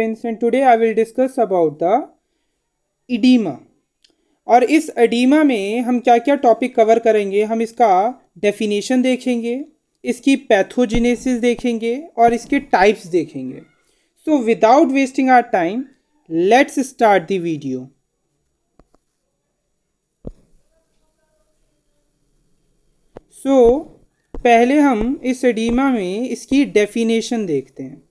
friends, and today I will discuss about the edema। और इस oedema में हम क्या क्या टॉपिक कवर करेंगे, हम इसका डेफिनेशन देखेंगे, इसकी पैथोजेनेसिस देखेंगे और इसके टाइप्स देखेंगे। So without wasting our time let's start the video. पहले हम इस एडिमा में इसकी डेफिनेशन देखते हैं।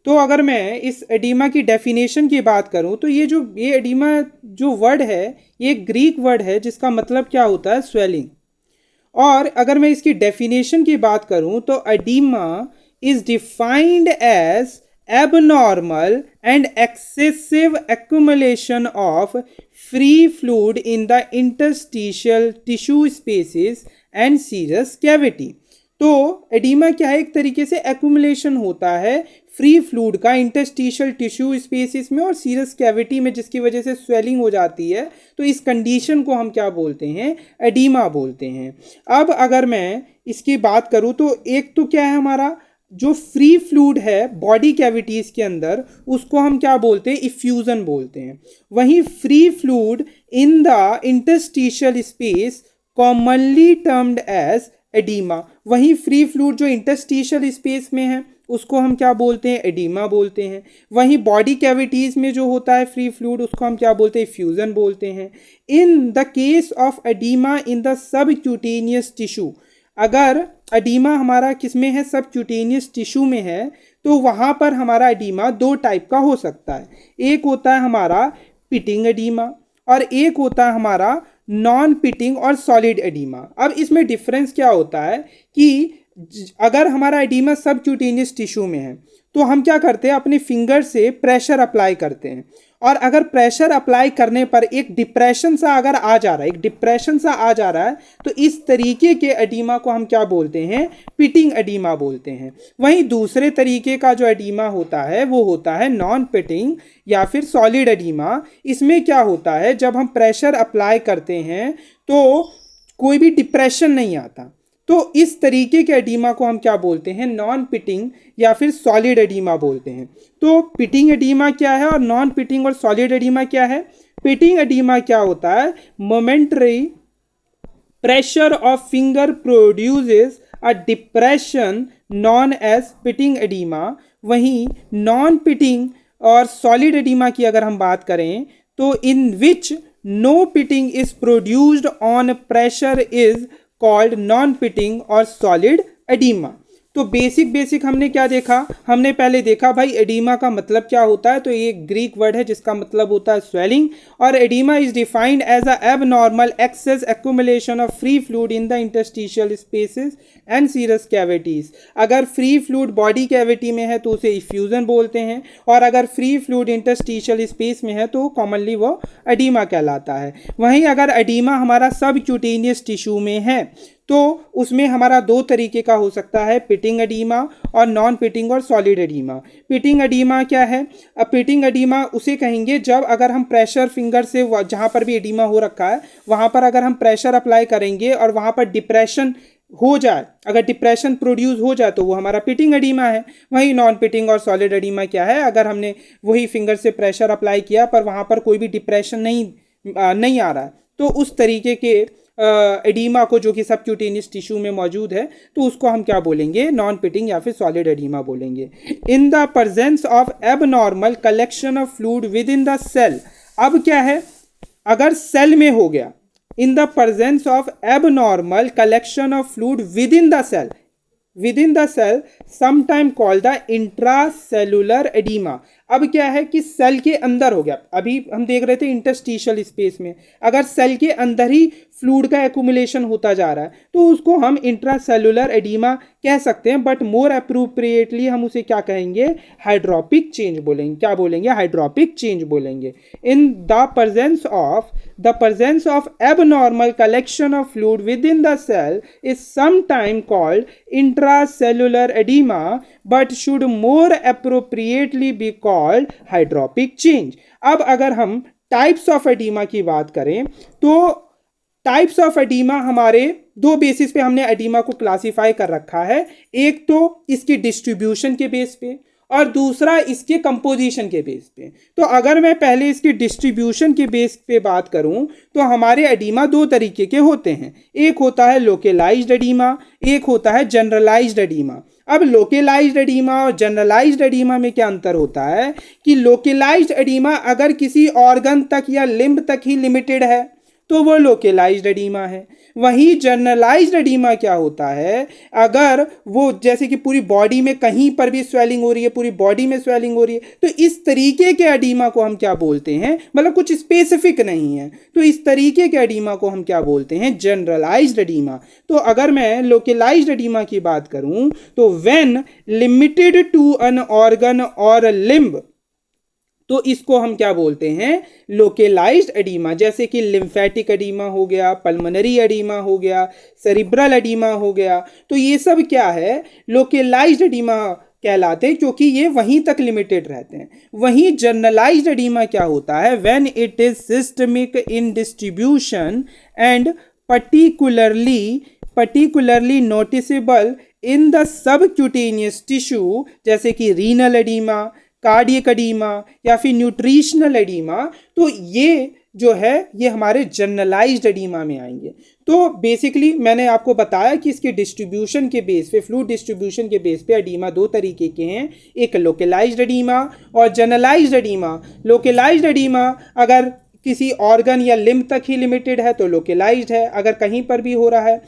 तो अगर मैं इस एडिमा की डेफिनेशन की बात करूं तो ये एडिमा जो वर्ड है ये ग्रीक वर्ड है जिसका मतलब क्या होता है, स्वेलिंग। और अगर मैं इसकी डेफिनेशन की बात करूं तो oedema is defined as abnormal and excessive accumulation of free fluid in the interstitial tissue spaces and serous cavity. तो एडिमा क्या है, एक तरीके से एक्यूमुलेशन होता है फ्री फ्लूइड का इंटरस्टिशियल टिश्यू स्पेसिस में और सीरस कैविटी में, जिसकी वजह से स्वेलिंग हो जाती है। तो इस कंडीशन को हम क्या बोलते हैं, एडिमा बोलते हैं। अब अगर मैं इसकी बात करूं तो एक तो क्या है, हमारा जो फ्री फ्लूइड है बॉडी कैविटीज़ के अंदर उसको हम क्या बोलते हैं, इफ्यूजन बोलते हैं। वहीं free fluid in the interstitial space commonly termed as oedema. वहीं फ्री फ्लूइड जो इंटरस्टिशियल स्पेस में है उसको हम क्या बोलते हैं, एडिमा बोलते हैं। वहीं बॉडी कैविटीज़ में जो होता है फ्री फ्लूइड उसको हम क्या बोलते हैं, फ्यूजन बोलते हैं। In the case of oedema in the subcutaneous tissue, अगर एडिमा हमारा किस में है, सबक्यूटेनियस टिश्यू में है, तो वहाँ पर हमारा एडिमा दो टाइप का हो सकता है। एक होता है हमारा पिटिंग एडिमा और एक होता है हमारा नॉन पिटिंग और सॉलिड एडिमा। अब इसमें डिफरेंस क्या होता है कि अगर हमारा एडिमा सबक्यूटेनियस टिश्यू में है तो हम क्या करते हैं, अपने फिंगर से प्रेशर अप्लाई करते हैं। और अगर प्रेशर अप्लाई करने पर एक डिप्रेशन सा अगर आ जा रहा है तो इस तरीके के एडिमा को हम क्या बोलते हैं, पिटिंग एडिमा बोलते हैं। वहीं दूसरे तरीके का जो एडिमा होता है वो होता है नॉन पिटिंग या फिर सॉलिड एडिमा। इसमें क्या होता है, जब हम प्रेशर अप्लाई करते हैं तो कोई भी डिप्रेशन नहीं आता। तो इस तरीके के एडिमा को हम क्या बोलते हैं, नॉन पिटिंग या फिर सॉलिड एडिमा बोलते हैं। तो पिटिंग एडिमा क्या है और नॉन पिटिंग और सॉलिड एडिमा क्या है। पिटिंग एडिमा क्या होता है, momentary pressure of finger produces a depression known as pitting edema. वहीं नॉन पिटिंग और सॉलिड एडिमा की अगर हम बात करें तो in which no pitting is produced on pressure is called non pitting और सॉलिड एडिमा। तो बेसिक हमने क्या देखा, हमने पहले देखा भाई एडिमा का मतलब क्या होता है। तो ये ग्रीक वर्ड है जिसका मतलब होता है स्वेलिंग। और oedema is defined as a abnormal excess accumulation of free fluid in the interstitial spaces and serous cavities. अगर फ्री फ्लूइड बॉडी कैविटी में है तो उसे इफ्यूजन बोलते हैं, और अगर फ्री फ्लूइड इंटरस्टिशियल स्पेस में है तो कॉमनली वो एडिमा कहलाता है। वहीं अगर एडिमा हमारा सबक्यूटेनियस टिश्यू में है तो उसमें हमारा दो तरीके का हो सकता है, पिटिंग एडिमा और नॉन पिटिंग और सॉलिड एडिमा। पिटिंग एडिमा क्या है, अब पिटिंग एडिमा उसे कहेंगे जब अगर हम प्रेशर फिंगर से जहाँ पर भी एडिमा हो रखा है वहाँ पर अगर हम प्रेशर अप्लाई करेंगे और वहाँ पर डिप्रेशन हो जाए, अगर डिप्रेशन प्रोड्यूस हो जाए तो वो हमारा पिटिंग एडिमा है। वहीं नॉन पिटिंग और सॉलिड एडिमा क्या है, अगर हमने वही फिंगर से प्रेशर अप्लाई किया पर वहाँ पर कोई भी डिप्रेशन नहीं आ रहा है तो उस तरीके के एडिमा को, जो कि सबक्यूटेनियस टिश्यू में मौजूद है, तो उसको हम क्या बोलेंगे, नॉन पिटिंग या फिर सॉलिड एडिमा बोलेंगे। In the presence of abnormal collection of fluid within the cell. अब क्या है, अगर सेल में हो गया, in the presence of abnormal collection of fluid within the cell sometime called the intracellular oedema. अब क्या है कि सेल के अंदर हो गया, अभी हम देख रहे थे इंटरस्टिशियल स्पेस में, अगर सेल के अंदर ही फ्लूइड का एक्यूमुलेशन होता जा रहा है तो उसको हम इंट्रासेलुलर एडिमा कह सकते हैं। बट मोर अप्रोप्रिएटली हम उसे क्या कहेंगे, हाइड्रोपिक चेंज बोलेंगे। क्या बोलेंगे, हाइड्रोपिक चेंज बोलेंगे। In the presence of abnormal collection of fluid within the cell is sometimes called intracellular edema but should more appropriately be called hydropic change। अब अगर हम टाइप्स ऑफ एडिमा की बात करें तो टाइप्स ऑफ एडिमा हमारे दो बेसिस पे हमने एडिमा को क्लासिफाई कर रखा है। एक तो इसकी डिस्ट्रीब्यूशन के बेस पे और दूसरा इसके कंपोजिशन के बेस पे। तो अगर मैं पहले इसके डिस्ट्रीब्यूशन के बेस पे बात करूं तो हमारे एडीमा दो तरीके के होते हैं, एक होता है लोकेलाइज्ड एडीमा, एक होता है जनरलाइज्ड एडीमा। अब लोकेलाइज्ड एडीमा और जनरलाइज्ड एडीमा में क्या अंतर होता है कि लोकेलाइज्ड एडीमा अगर किसी ऑर्गन तक या लिम्ब तक ही लिमिटेड है तो वो लोकेलाइज्ड एडीमा है। वहीं जनरलाइज्ड एडीमा क्या होता है, अगर वो जैसे कि पूरी बॉडी में कहीं पर भी स्वेलिंग हो रही है, पूरी बॉडी में स्वेलिंग हो रही है, तो इस तरीके के एडीमा को हम क्या बोलते हैं, मतलब कुछ स्पेसिफिक नहीं है, तो इस तरीके के एडीमा को हम क्या बोलते हैं, जनरलाइज्ड एडीमा। तो अगर मैं लोकेलाइज्ड एडीमा की बात करूं तो when limited to an organ और लिम्ब, तो इसको हम क्या बोलते हैं, लोकेलाइज्ड एडीमा। जैसे कि लिम्फेटिक एडीमा हो गया, पल्मोनरी एडीमा हो गया, सेरिब्रल एडीमा हो गया, तो ये सब क्या है, लोकेलाइज्ड एडीमा कहलाते हैं क्योंकि ये वहीं तक लिमिटेड रहते हैं। वहीं जनरलाइज्ड एडीमा क्या होता है, when it is systemic in distribution and particularly noticeable in the subcutaneous tissue, जैसे कि रीनल एडीमा, कार्डियक एडीमा या फिर न्यूट्रिशनल एडीमा, तो ये जो है ये हमारे जनरलाइज्ड एडीमा में आएंगे। तो बेसिकली मैंने आपको बताया कि इसके डिस्ट्रीब्यूशन के बेस पे, फ्लूइड डिस्ट्रीब्यूशन के बेस पे एडीमा दो तरीके के हैं, एक लोकेलाइज्ड एडीमा और जनरलाइज्ड एडीमा। लोकेलाइज्ड एडीमा अगर किसी ऑर्गन या लिम्ब तक ही लिमिटेड है तो लोकेलाइज्ड है, अगर कहीं पर भी हो रहा है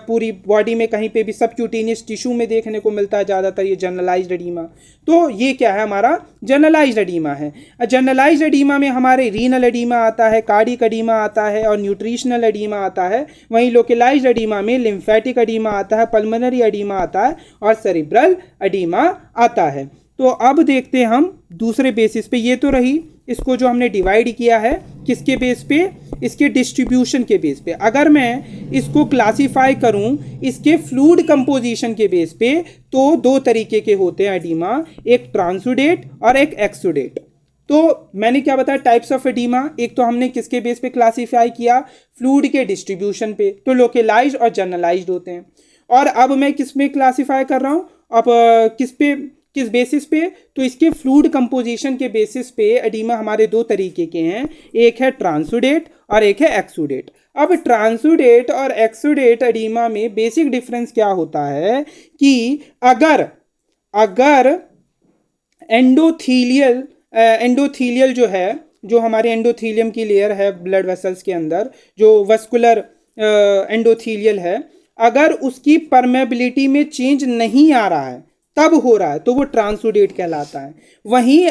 पूरी बॉडी में कहीं पे भी सबक्यूटेनियस टिश्यू में देखने को मिलता है ज़्यादातर ये जनरलाइज्ड एडीमा, तो ये क्या है, हमारा जनरलाइज्ड एडीमा है। जनरलाइज्ड एडीमा में हमारे रीनल एडीमा आता है, कार्डियक एडीमा आता है और न्यूट्रिशनल एडीमा आता है। वहीं लोकेलाइज्ड एडीमा में लिम्फेटिक एडीमा आता है, पल्मोनरी एडीमा आता है और सेरिब्रल एडीमा आता है। तो अब देखते हैं हम दूसरे बेसिस पे, ये तो रही इसको जो हमने डिवाइड किया है किसके बेस पे, इसके डिस्ट्रीब्यूशन के बेस पे। अगर मैं इसको क्लासिफाई करूं इसके फ्लूइड कंपोजिशन के बेस पे तो दो तरीके के होते हैं एडीमा, एक ट्रांसुडेट और एक एक्सुडेट। तो मैंने क्या बताया टाइप्स ऑफ एडीमा, एक तो हमने किसके बेस पे क्लासिफाई किया, फ्लूइड के डिस्ट्रीब्यूशन पे, तो लोकेलाइज्ड और जनरलाइज्ड होते हैं। और अब मैं किस में क्लासिफाई कर रहा हूँ, अब किस बेसिस पे, तो इसके फ्लूइड कंपोजिशन के बेसिस पे एडीमा हमारे दो तरीके के हैं, एक है ट्रांसुडेट और एक है एक्सुडेट। अब ट्रांसुडेट और एक्सुडेट एडीमा में बेसिक डिफरेंस क्या होता है कि अगर एंडोथीलियल जो है, जो हमारे एंडोथीलियम की लेयर है ब्लड वेसल्स के अंदर, जो वस्कुलर एंडोथीलियल है, अगर उसकी परमेबिलिटी में चेंज नहीं आ रहा है तब हो रहा है तो वो ट्रांसुडेट कहलाता है। वहीं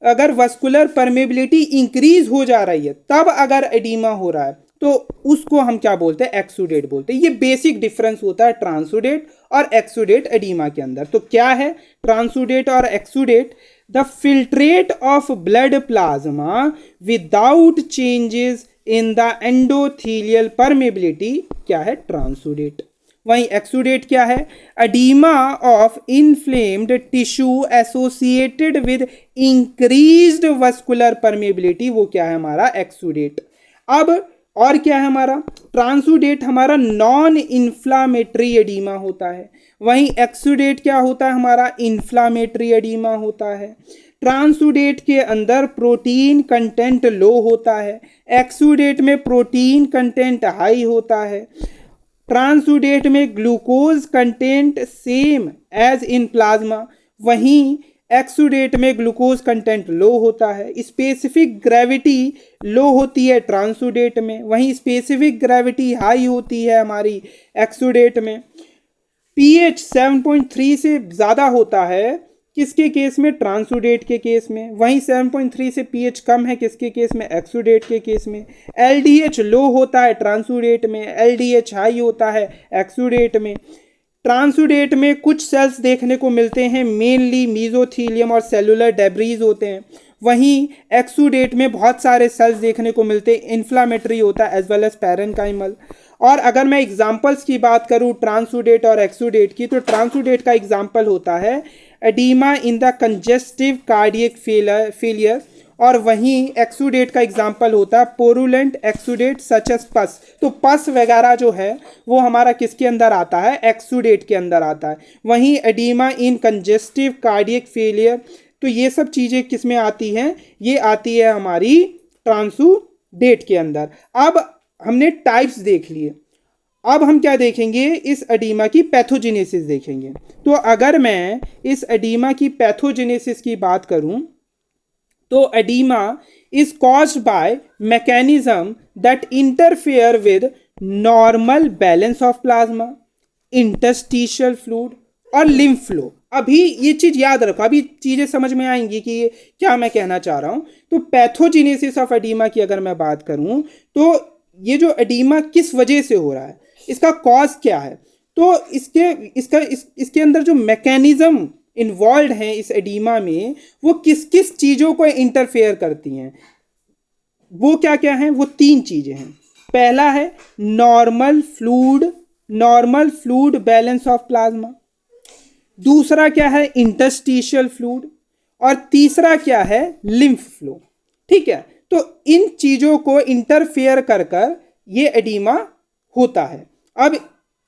अगर वस्कुलर परमेबिलिटी इंक्रीज हो जा रही है तब अगर एडीमा हो रहा है तो उसको हम क्या बोलते हैं, एक्सुडेट बोलते हैं। ये बेसिक डिफरेंस होता है ट्रांसुडेट और एक्सुडेट एडीमा के अंदर। तो क्या है ट्रांसुडेट और exudate, the filtrate of blood plasma without changes in the endothelial permeability क्या है, ट्रांसुडेट। वहीं एक्सुडेट क्या है, oedema of inflamed tissue associated with increased vascular permeability, वो क्या है हमारा एक्सुडेट। अब और क्या है हमारा, ट्रांसुडेट हमारा नॉन इन्फ्लामेटरी एडीमा होता है, वहीं एक्सुडेट क्या होता है हमारा, इन्फ्लामेटरी एडीमा होता है। ट्रांसुडेट के अंदर प्रोटीन कंटेंट लो होता है, एक्सुडेट में प्रोटीन कंटेंट हाई होता है। ट्रांसुडेट में glucose content same as in plasma, वहीं एक्सुडेट में ग्लूकोज कंटेंट लो होता है। स्पेसिफिक ग्रेविटी लो होती है ट्रांसुडेट में, वहीं स्पेसिफिक ग्रेविटी हाई होती है हमारी एक्सुडेट में। पीएच 7.3 से ज़्यादा होता है किसके केस में, ट्रांसुडेट के केस में, वहीं 7.3 से पीएच कम है किसके केस में, एक्सुडेट के केस में। एलडीएच लो होता है ट्रांसुडेट में, एलडीएच हाई होता है एक्सुडेट में। ट्रांसुडेट में कुछ सेल्स देखने को मिलते हैं, मेनली मीजोथीलियम और सेलुलर डेब्रीज होते हैं, वहीं एक्सुडेट में बहुत सारे सेल्स देखने को मिलते हैं, इन्फ्लामेटरी होता है एज वेल एज पैरेन्काइमल। और अगर मैं एग्जाम्पल्स की बात करूं ट्रांसुडेट और एक्सुडेट की, तो ट्रांसुडेट का एग्जाम्पल होता है oedema in the congestive cardiac failure, और वहीं एक्सुडेट का एग्जाम्पल होता है पोरुलेंट एक्सुडेट सच एस पस। तो पस वगैरह जो है वो हमारा किसके अंदर आता है, एक्सुडेट के अंदर आता है। वहीं oedema in congestive cardiac failure, तो ये सब चीज़ें किस में आती हैं, ये आती है हमारी ट्रांसुडेट के अंदर। अब हमने टाइप्स देख लिए, अब हम क्या देखेंगे, इस एडीमा की पैथोजेनेसिस देखेंगे। तो अगर मैं इस एडीमा की पैथोजेनेसिस की बात करूं तो oedema is caused by mechanism that interfere with normal balance of plasma, interstitial fluid और लिम्फ फ्लो। अभी ये चीज याद रखो, अभी चीजें समझ में आएंगी कि ये क्या मैं कहना चाह रहा हूं। तो पैथोजेनेसिस ऑफ एडीमा की अगर मैं बात करूं तो ये जो एडीमा किस वजह से हो रहा है, इसका कॉज क्या है, तो इसके अंदर जो मैकेनिज्म इन्वॉल्व हैं इस एडीमा में, वो किस किस चीज़ों को इंटरफेयर करती हैं, वो क्या क्या हैं, वो 3 चीज़ें हैं। पहला है normal fluid balance of plasma, दूसरा क्या है इंटरस्टिशियल फ्लूइड, और तीसरा क्या है लिम्फ फ्लो। ठीक है, तो इन चीज़ों को इंटरफेयर कर ये एडीमा होता है। अब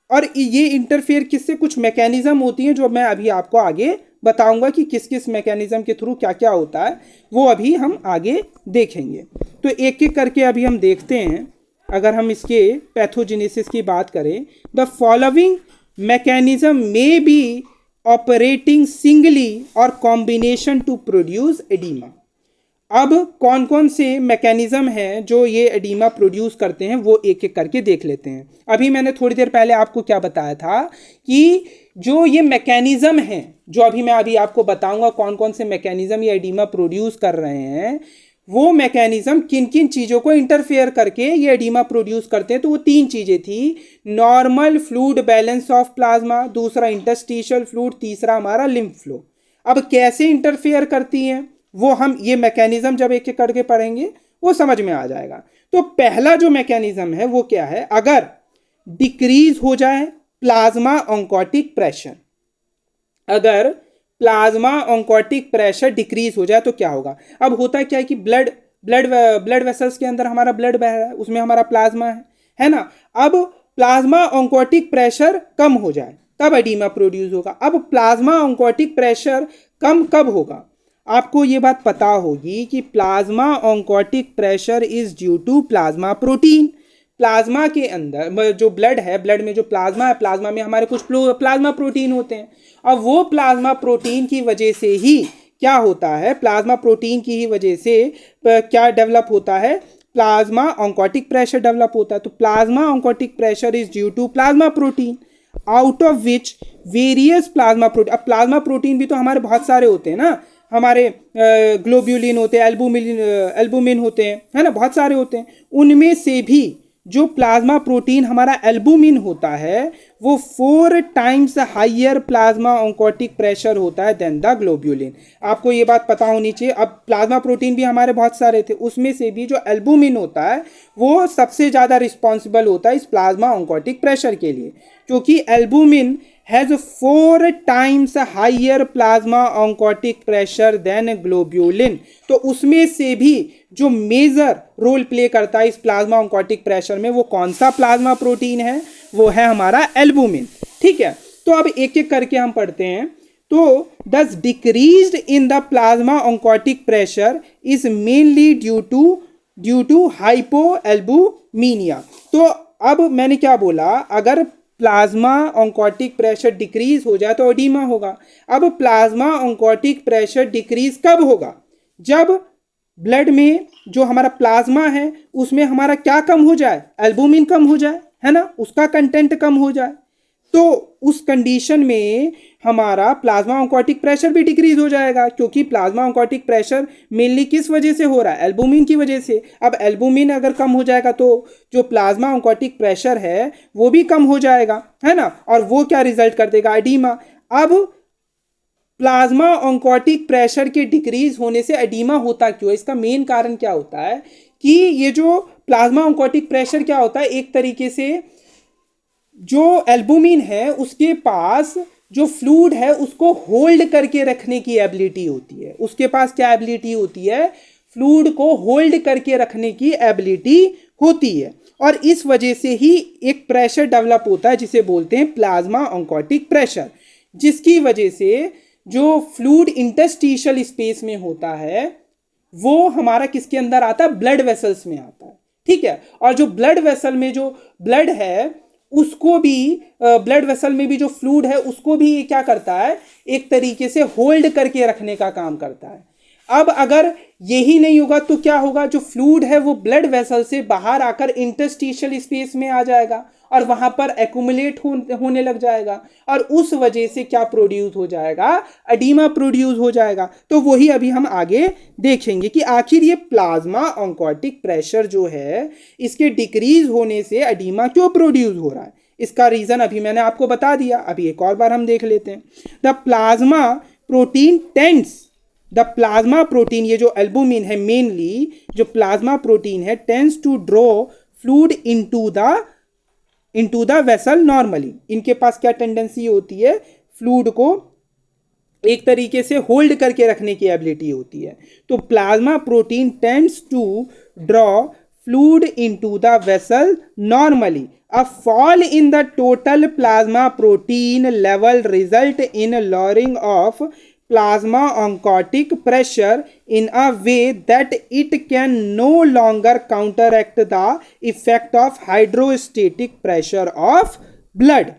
और ये इंटरफेयर किससे, कुछ मैकेनिज्म होती हैं जो मैं अभी आपको आगे बताऊंगा कि किस किस मैकेनिज्म के थ्रू क्या क्या होता है, वो अभी हम आगे देखेंगे। तो एक एक करके अभी हम देखते हैं। अगर हम इसके पैथोजेनेसिस की बात करें, the following mechanism may be operating singly और कॉम्बिनेशन टू प्रोड्यूस एडीमा। अब कौन कौन से मैकेनिज्म हैं जो ये एडीमा प्रोड्यूस करते हैं, वो एक एक करके देख लेते हैं। अभी मैंने थोड़ी देर पहले आपको क्या बताया था कि जो ये मैकेनिज्म हैं, जो अभी आपको बताऊंगा कौन कौन से मैकेनिज्म ये एडीमा प्रोड्यूस कर रहे हैं, वो मैकेनिज्म किन किन चीज़ों को इंटरफेयर करके ये एडीमा प्रोड्यूस करते हैं। तो वो 3 चीज़ें थी, normal fluid balance of plasma, दूसरा इंटरस्टिशियल फ्लूइड, तीसरा हमारा लिम्फ फ्लो। अब कैसे इंटरफेयर करती हैं वो हम ये मैकेनिज्म जब एक एक करके पढ़ेंगे वो समझ में आ जाएगा। तो पहला जो मैकेनिज्म है वो क्या है, अगर डिक्रीज हो जाए प्लाज्मा ऑन्कोटिक प्रेशर, अगर प्लाज्मा ऑन्कोटिक प्रेशर डिक्रीज हो जाए तो क्या होगा। अब होता क्या है कि ब्लड वेसल्स के अंदर हमारा ब्लड बह रहा है, उसमें हमारा प्लाज्मा है ना। अब प्लाज्मा ऑन्कोटिक प्रेशर कम हो जाए तब एडीमा प्रोड्यूस होगा। अब प्लाज्मा ऑन्कोटिक प्रेशर कम कब होगा, आपको ये बात पता होगी कि plasma oncotic pressure is due to plasma protein. Plasma के अंदर जो ब्लड है, ब्लड में जो प्लाज्मा है, प्लाज्मा में हमारे कुछ प्लाज्मा प्रोटीन होते हैं। अब वो प्लाज्मा प्रोटीन की वजह से ही क्या होता है, प्लाज्मा प्रोटीन की ही वजह से क्या डेवलप होता है, प्लाज्मा ऑन्कोटिक प्रेशर डेवलप होता है। तो plasma oncotic pressure is due to plasma protein out of which various plasma protein. अब प्लाज्मा प्रोटीन भी तो हमारे बहुत सारे होते हैं ना, हमारे ग्लोब्यूलिन होते हैं, एल्बुमिन होते हैं, है ना, बहुत सारे होते हैं। उनमें से भी जो प्लाज्मा प्रोटीन हमारा एल्बुमिन होता है वो 4 times higher plasma oncotic pressure होता है देन द ग्लोब्यूलिन। आपको ये बात पता होनी चाहिए। अब प्लाज्मा प्रोटीन भी हमारे बहुत सारे थे, उसमें से भी जो एल्बुमिन होता है वो सबसे ज़्यादा रिस्पॉन्सिबल होता है इस प्लाज्मा ऑन्कोटिक प्रेशर के लिए, क्योंकि albumin has 4 times higher plasma oncotic pressure than globulin। तो उसमें से भी जो मेजर रोल प्ले करता है इस प्लाज्मा ऑन्कोटिक प्रेशर में वो कौन सा प्लाज्मा प्रोटीन है, वो है हमारा एल्बुमिन। ठीक है, तो अब एक एक करके हम पढ़ते हैं। तो thus decreased in the plasma oncotic pressure is mainly due to hypoalbuminemia. तो अब मैंने क्या बोला, अगर प्लाज्मा ऑन्कोटिक प्रेशर डिक्रीज हो जाए तो एडीमा होगा। अब प्लाज्मा ऑन्कोटिक प्रेशर डिक्रीज कब होगा, जब ब्लड में जो हमारा प्लाज्मा है उसमें हमारा क्या कम हो जाए, एल्बुमिन कम हो जाए, है ना, उसका कंटेंट कम हो जाए। तो उस कंडीशन में हमारा प्लाज्मा ऑन्कोटिक प्रेशर भी डिक्रीज हो जाएगा, क्योंकि प्लाज्मा ऑन्कोटिक प्रेशर मेनली किस वजह से हो रहा है, एल्बुमिन की वजह से। अब एल्बुमिन अगर कम हो जाएगा तो जो प्लाज्मा ऑन्कोटिक प्रेशर है वो भी कम हो जाएगा, है ना, और वो क्या रिजल्ट कर देगा, एडीमा। अब प्लाज्मा ऑन्कोटिक प्रेशर के डिक्रीज होने से एडीमा होता क्यों है, इसका मेन कारण क्या होता है कि ये जो प्लाज्मा ऑन्कोटिक प्रेशर क्या होता है, एक तरीके से जो एल्बुमिन है उसके पास जो फ्लूइड है उसको होल्ड करके रखने की एबिलिटी होती है। उसके पास क्या एबिलिटी होती है, फ्लूइड को होल्ड करके रखने की एबिलिटी होती है, और इस वजह से ही एक प्रेशर डेवलप होता है जिसे बोलते हैं प्लाज्मा ऑन्कोटिक प्रेशर, जिसकी वजह से जो फ्लूइड इंटरस्टिशियल स्पेस में होता है वो हमारा किसके अंदर आता है, ब्लड वेसल्स में आता है, ठीक है। और जो ब्लड वेसल में जो ब्लड है उसको भी, ब्लड वेसल में भी जो फ्लूइड है उसको भी ये क्या करता है, एक तरीके से होल्ड करके रखने का काम करता है। अब अगर यही नहीं होगा तो क्या होगा, जो फ्लूइड है वो ब्लड वेसल से बाहर आकर इंटरस्टिशियल स्पेस में आ जाएगा और वहां पर एक्यूमुलेट होने लग जाएगा, और उस वजह से क्या प्रोड्यूस हो जाएगा, एडीमा प्रोड्यूस हो जाएगा। तो वही अभी हम आगे देखेंगे कि आखिर ये प्लाज्मा ऑन्कोटिक प्रेशर जो है इसके डिक्रीज होने से एडीमा क्यों प्रोड्यूस हो रहा है। इसका रीजन अभी मैंने आपको बता दिया, अभी एक और बार हम देख लेते हैं। The plasma protein tends, the plasma protein, ये जो एल्बुमिन है मेनली, जो प्लाज्मा प्रोटीन है, tends to draw fluid into the vessel normally. इनके पास क्या टेंडेंसी होती है, फ्लूइड को एक तरीके से होल्ड करके रखने की एबिलिटी होती है। तो plasma protein tends to draw fluid into the vessel normally. A fall in the total plasma protein level result in lowering of plasma oncotic pressure in a way that it can no longer counteract the effect of hydrostatic pressure of blood.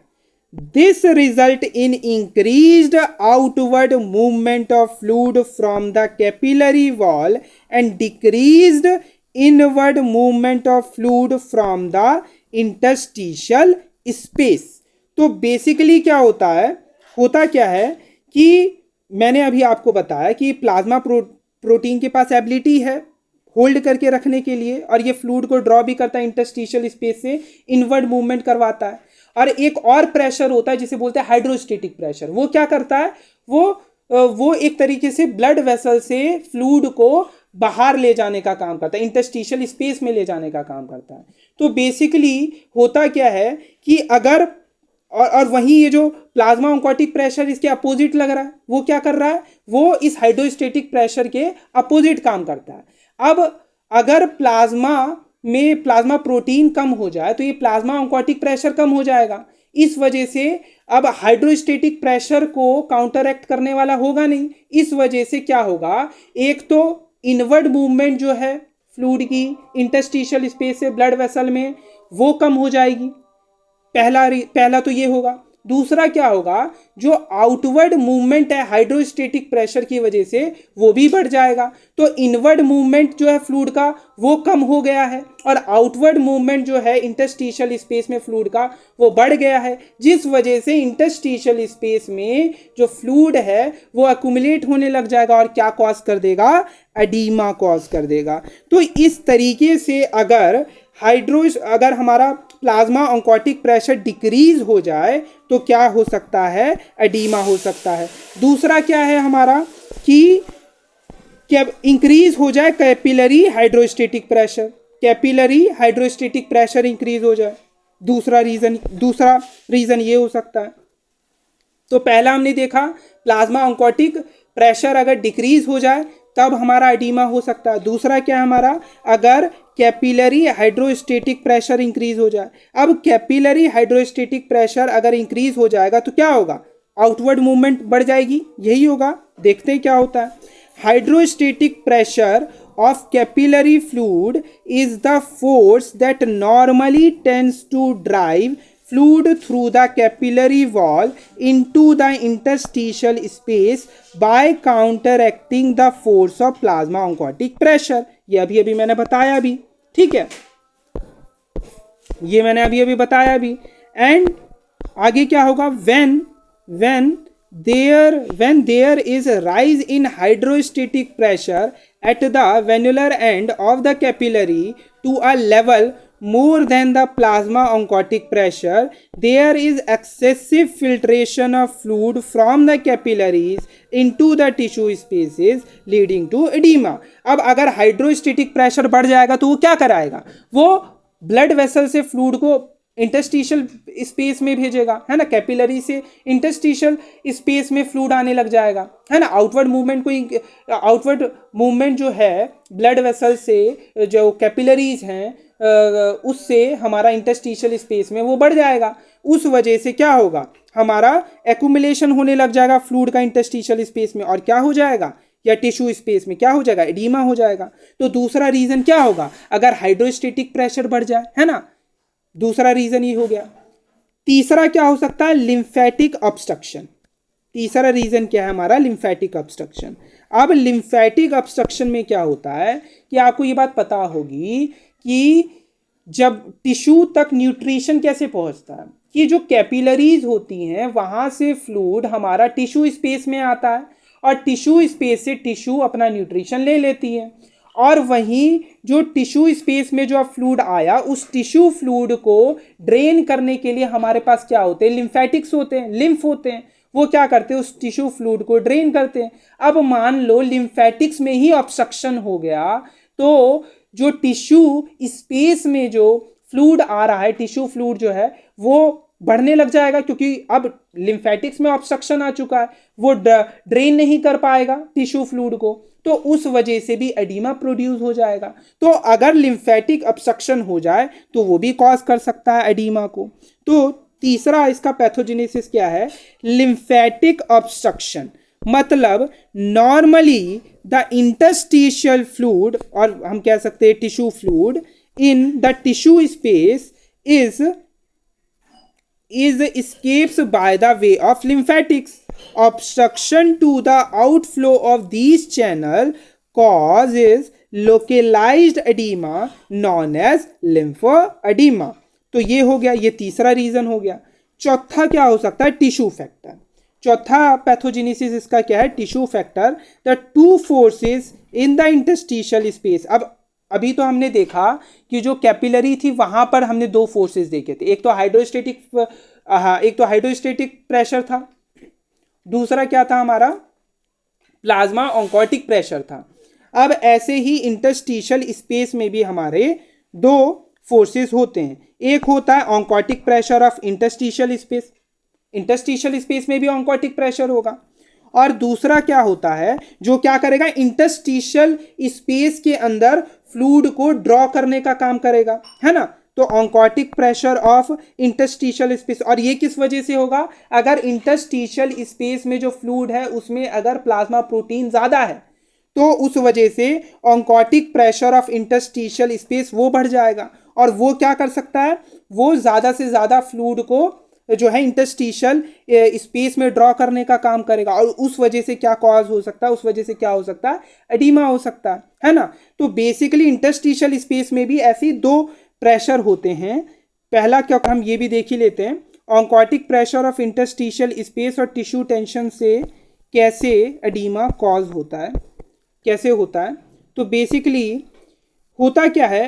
This result in increased outward movement of fluid from the capillary wall and decreased inward movement of fluid from the interstitial space. तो basically क्या होता है, होता क्या है कि मैंने अभी आपको बताया कि प्लाज्मा प्रोटीन के पास एबिलिटी है होल्ड करके रखने के लिए, और ये फ्लूइड को ड्रॉ भी करता है इंटरस्टिशियल स्पेस से, इनवर्ड मूवमेंट करवाता है। और एक और प्रेशर होता है जिसे बोलते हैं हाइड्रोस्टेटिक प्रेशर। वो क्या करता है, वो एक तरीके से ब्लड वेसल से फ्लूइड को बाहर ले जाने का काम करता है, इंटरस्टिशियल स्पेस में ले जाने का काम करता है। तो बेसिकली होता क्या है कि अगर और वहीं ये जो प्लाज्मा ऑन्कोटिक प्रेशर इसके अपोजिट लग रहा है, वो क्या कर रहा है, वो इस हाइड्रोस्टेटिक प्रेशर के अपोजिट काम करता है। अब अगर प्लाज्मा प्रोटीन कम हो जाए तो ये प्लाज्मा ऑन्कोटिक प्रेशर कम हो जाएगा। इस वजह से अब हाइड्रोस्टेटिक प्रेशर को काउंटरएक्ट करने वाला होगा नहीं। इस वजह से क्या होगा, एक तो इनवर्ड मूवमेंट जो है फ्लूइड की इंटरस्टिशियल स्पेस से ब्लड वेसल में वो कम हो जाएगी, पहला तो ये होगा। दूसरा क्या होगा, जो आउटवर्ड मूवमेंट है हाइड्रोस्टेटिक प्रेशर की वजह से वो भी बढ़ जाएगा। तो इनवर्ड मूवमेंट जो है फ्लूइड का वो कम हो गया है, और आउटवर्ड मूवमेंट जो है इंटरस्टिशियल स्पेस में फ्लूइड का वो बढ़ गया है, जिस वजह से इंटरस्टिशियल स्पेस में जो फ्लूइड है वो एक्यूमुलेट होने लग जाएगा और क्या कॉज कर देगा, एडीमा कॉज कर देगा। तो इस तरीके से अगर हमारा प्लाज्मा ऑन्कोटिक प्रेशर डिक्रीज हो जाए तो क्या हो सकता है, एडीमा हो सकता है। दूसरा क्या है हमारा कि इंक्रीज हो जाए कैपिलरी हाइड्रोस्टेटिक प्रेशर इंक्रीज हो जाए। दूसरा रीजन ये हो सकता है। तो पहला हमने देखा प्लाज्मा ऑन्कोटिक प्रेशर अगर डिक्रीज हो जाए तब हमारा एडीमा हो सकता है। दूसरा क्या है हमारा, अगर कैपिलरी हाइड्रोस्टेटिक प्रेशर इंक्रीज हो जाए। अब कैपिलरी हाइड्रोस्टेटिक प्रेशर अगर इंक्रीज हो जाएगा तो क्या होगा, आउटवर्ड मूवमेंट बढ़ जाएगी, यही होगा। देखते हैं क्या होता है। Hydrostatic pressure of capillary fluid is the force that normally tends to drive fluid through the capillary wall into the interstitial space by counteracting the force of plasma oncotic pressure। ये अभी मैंने बताया भी, ठीक है, ये मैंने अभी बताया भी। एंड आगे क्या होगा, when there is a rise in hydrostatic pressure at the venular end of the capillary to a level more than the plasma oncotic pressure, there is excessive filtration of fluid from the capillaries into the tissue spaces leading to edema। अब अगर hydrostatic pressure बढ़ जाएगा तो वो क्या कराएगा, वो blood vessel से फ्लूइड को इंटरस्टिशियल स्पेस में भेजेगा, है ना, कैपिलरी से इंटरस्टिशियल स्पेस में फ्लूइड आने लग जाएगा, है ना। आउटवर्ड मूवमेंट जो है ब्लड वेसल से जो कैपिलरीज हैं उससे हमारा इंटरस्टिशियल स्पेस में वो बढ़ जाएगा। उस वजह से क्या होगा, हमारा एक्यूमुलेशन होने लग जाएगा फ्लूइड का इंटरस्टिशियल स्पेस में, और क्या हो जाएगा, या टिश्यू स्पेस में क्या हो जाएगा, एडीमा हो जाएगा। तो दूसरा रीजन क्या होगा, अगर हाइड्रोस्टेटिक प्रेशर बढ़ जाए, है ना, दूसरा रीजन ये हो गया। तीसरा क्या हो सकता है, लिम्फेटिक ऑब्स्ट्रक्शन। तीसरा रीजन क्या है हमारा, लिम्फेटिक ऑब्स्ट्रक्शन। अब लिम्फेटिक ऑब्स्ट्रक्शन में क्या होता है कि आपको ये बात पता होगी कि जब टिश्यू तक न्यूट्रिशन कैसे पहुंचता है, कि जो कैपिलरीज होती हैं वहां से फ्लूइड हमारा टिश्यू स्पेस में आता है, और टिश्यू स्पेस से टिश्यू अपना न्यूट्रिशन ले लेती है, और वहीं जो टिश्यू स्पेस में जो फ्लूइड आया उस टिश्यू फ्लूइड को ड्रेन करने के लिए हमारे पास क्या होते हैं, लिम्फेटिक्स होते हैं, लिम्फ होते हैं, वो क्या करते हैं, उस टिश्यू फ्लूइड को ड्रेन करते हैं। अब मान लो लिम्फेटिक्स में ही ऑब्स्ट्रक्शन हो गया, तो जो टिश्यू स्पेस में जो फ्लूइड आ रहा है, टिश्यू फ्लूइड जो है वो बढ़ने लग जाएगा, क्योंकि अब लिम्फेटिक्स में ऑब्स्ट्रक्शन आ चुका है, वो ड्रेन नहीं कर पाएगा टिश्यू फ्लूइड को, तो उस वजह से भी एडीमा प्रोड्यूस हो जाएगा। तो अगर लिम्फेटिक ऑब्स्ट्रक्शन हो जाए तो वो भी कॉज कर सकता है एडीमा को। तो तीसरा इसका पैथोजेनेसिस क्या है, लिम्फेटिक ऑब्स्ट्रक्शन, मतलब नॉर्मली द इंटरस्टिशियल फ्लूइड, और हम कह सकते हैं tissue fluid in the tissue space is escapes by the way of lymphatics. Obstruction to the outflow of these channel causes localized edema known as lymphoedema. तो ये हो गया, ये तीसरा रीजन हो गया। चौथा क्या हो सकता है, टिश्यू फैक्टर। चौथा पैथोजेनेसिस इसका क्या है, tissue factor. The two forces in the interstitial space. अब अभी तो हमने देखा कि जो कैपिलरी थी वहां पर हमने दो फोर्सेस देखे थे, एक तो हाइड्रोस्टेटिक प्रेशर था, दूसरा क्या था हमारा, प्लाज्मा ऑन्कोटिक प्रेशर था। अब ऐसे ही इंटरस्टिशियल स्पेस में भी हमारे दो फोर्सेस होते हैं, एक होता है oncotic pressure of interstitial space, interstitial space में भी ऑन्कोटिक प्रेशर होगा, और दूसरा क्या होता है जो क्या करेगा, इंटरस्टिशियल स्पेस के अंदर फ्लूइड को ड्रॉ करने का काम करेगा, है ना। तो oncotic pressure of interstitial space, और ये किस वजह से होगा, अगर इंटरस्टिशियल स्पेस में जो फ्लूइड है उसमें अगर प्लाज्मा प्रोटीन ज्यादा है तो उस वजह से oncotic pressure of interstitial space वो बढ़ जाएगा, और वो क्या कर सकता है, वो ज्यादा से ज्यादा फ्लूइड को जो है इंटरस्टिशियल स्पेस में ड्रॉ करने का काम करेगा, और उस वजह से क्या कॉज हो सकता है, उस वजह से क्या हो सकता है, एडीमा हो सकता है ना। तो बेसिकली इंटरस्टिशियल स्पेस में भी ऐसी दो प्रेशर होते हैं। पहला क्या, हम ये भी देख ही लेते हैं, oncotic pressure of interstitial space और टिश्यू टेंशन से कैसे एडीमा कॉज होता है, कैसे होता है। तो बेसिकली होता क्या है,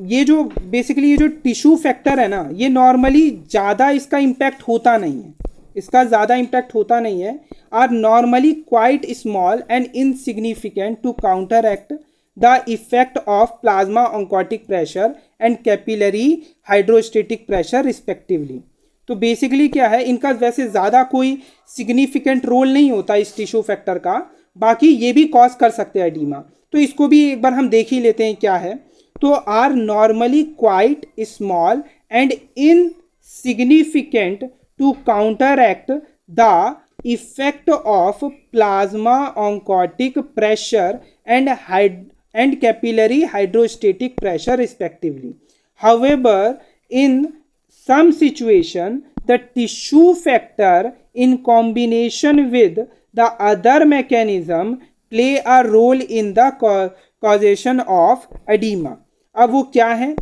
ये जो टिश्यू फैक्टर है ना, ये नॉर्मली ज़्यादा इसका इम्पैक्ट होता नहीं है, इसका ज़्यादा इम्पैक्ट होता नहीं है, are normally quite small and insignificant to counteract the effect of plasma oncotic pressure and capillary hydrostatic pressure respectively. तो बेसिकली क्या है, इनका वैसे ज़्यादा कोई सिग्निफिकेंट रोल नहीं होता इस टिश्यू फैक्टर का, बाकी ये भी कॉज कर सकते हैं एडीमा। तो इसको भी एक बार हम देख ही लेते हैं क्या है। तो are normally quite small and insignificant to counteract the effect of plasma oncotic pressure and capillary hydrostatic pressure respectively. However in some situation the tissue factor in combination with the other mechanism play a role in the causation of edema. अब वो क्या है,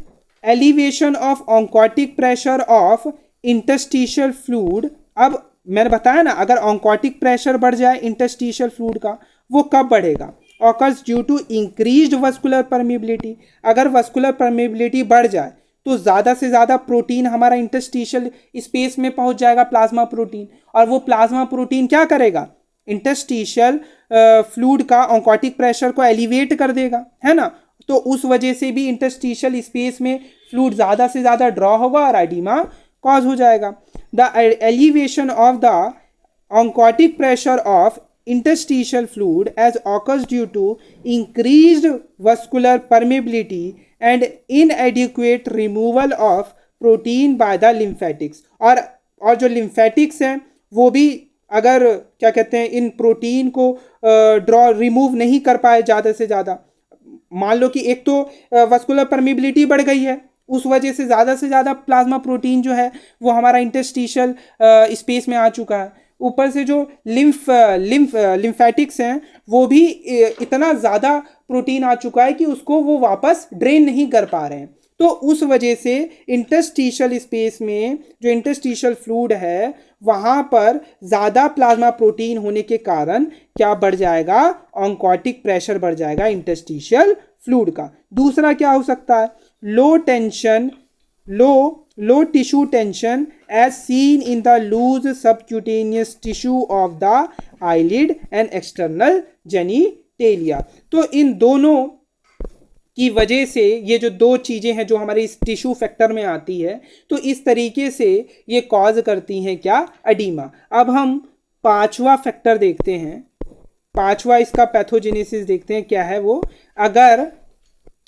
elevation of oncotic pressure of interstitial fluid। अब मैंने बताया ना, अगर oncotic pressure बढ़ जाए interstitial fluid का, वो कब बढ़ेगा, occurs due to increased vascular permeability। अगर vascular permeability बढ़ जाए तो ज़्यादा से ज़्यादा प्रोटीन हमारा इंटरस्टिशियल स्पेस में पहुंच जाएगा, प्लाज्मा प्रोटीन, और वो प्लाज्मा प्रोटीन क्या करेगा, इंटरस्टिशियल फ्लूइड का ऑन्कोटिक प्रेशर को एलिवेट कर देगा, है ना। तो उस वजह से भी इंटरस्टिशियल स्पेस में फ्लूइड ज़्यादा से ज़्यादा ड्रॉ होगा और एडिमा कॉज हो जाएगा. The elevation of the oncotic pressure of interstitial fluid as occurs due to increased vascular permeability and inadequate removal of protein by the lymphatics. और जो लिम्फेटिक्स हैं वो भी अगर क्या कहते हैं इन प्रोटीन को रिमूव नहीं कर पाए ज़्यादा से ज़्यादा, मान लो कि एक तो वस्कुलर परमिबिलिटी बढ़ गई है, उस वजह से ज़्यादा प्लाज्मा प्रोटीन जो है वो हमारा इंटरस्टिशियल स्पेस में आ चुका है. ऊपर से जो लिम्फेटिक्स हैं वो भी इतना ज़्यादा प्रोटीन आ चुका है कि उसको वो वापस ड्रेन नहीं कर पा रहे हैं. तो उस वजह से इंटरस्टिशियल स्पेस में जो इंटरस्टिशियल फ्लूइड है वहाँ पर ज़्यादा प्लाज्मा प्रोटीन होने के कारण क्या बढ़ जाएगा, ऑन्कोटिक प्रेशर बढ़ जाएगा इंटरस्टिशियल फ्लूइड का. दूसरा क्या हो सकता है, लो tension, low tissue tension as seen in the loose subcutaneous tissue of the eyelid and external genitalia. तो इन दोनों की वजह से ये जो दो चीज़ें हैं जो हमारे इस टिश्यू फैक्टर में आती है, तो इस तरीके से ये कॉज करती हैं क्या, एडिमा. अब हम पांचवा फैक्टर देखते हैं, पांचवा इसका पैथोजेनेसिस देखते हैं क्या है वो. अगर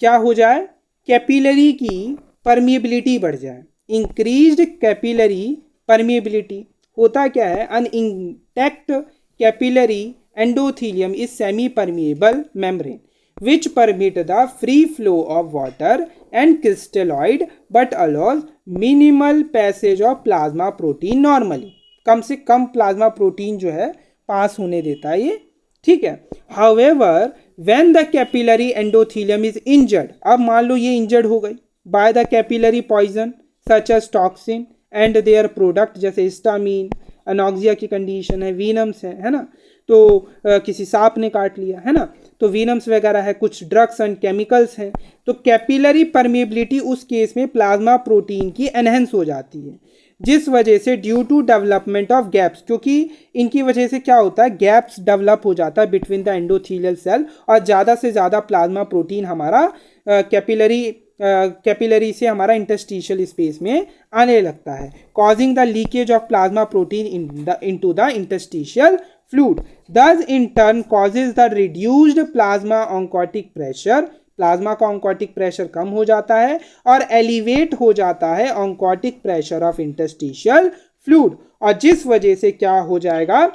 क्या हो जाए, कैपिलरी की परमिएबिलिटी बढ़ जाए, इंक्रीज्ड कैपिलरी परमिएबिलिटी. होता क्या है, an intact capillary endothelium is semipermeable membrane which permit the free flow of water and crystalloid but allows minimal passage of plasma protein normally. कम से कम प्लाज्मा प्रोटीन जो है पास होने देता है ये, ठीक है. However, when the capillary endothelium is injured, अब मान लो ये इंजर्ड हो गई by the capillary poison such as toxin and their product जैसे हिस्टामीन, अनॉक्सिया की कंडीशन है, वीनम्स है ना, तो किसी सांप ने काट लिया है ना, तो वीनम्स वगैरह है, कुछ ड्रग्स एंड केमिकल्स हैं, तो कैपिलरी परमिएबिलिटी उस केस में प्लाज्मा प्रोटीन की एनहेंस हो जाती है, जिस वजह से due to development of gaps, क्योंकि इनकी वजह से क्या होता है, गैप्स डेवलप हो जाता है बिटवीन द एंडोथीलियल सेल और ज़्यादा से ज़्यादा प्लाज्मा प्रोटीन हमारा कैपिलरी से हमारा इंटरस्टिशियल स्पेस में आने लगता है, causing the leakage of plasma protein into the interstitial fluid. Thus in turn causes the reduced plasma oncotic pressure. Plasma का ऑन्कोटिक प्रेशर कम हो जाता है और एलिवेट हो जाता है oncotic pressure of interstitial fluid, और जिस वजह से क्या हो जाएगा,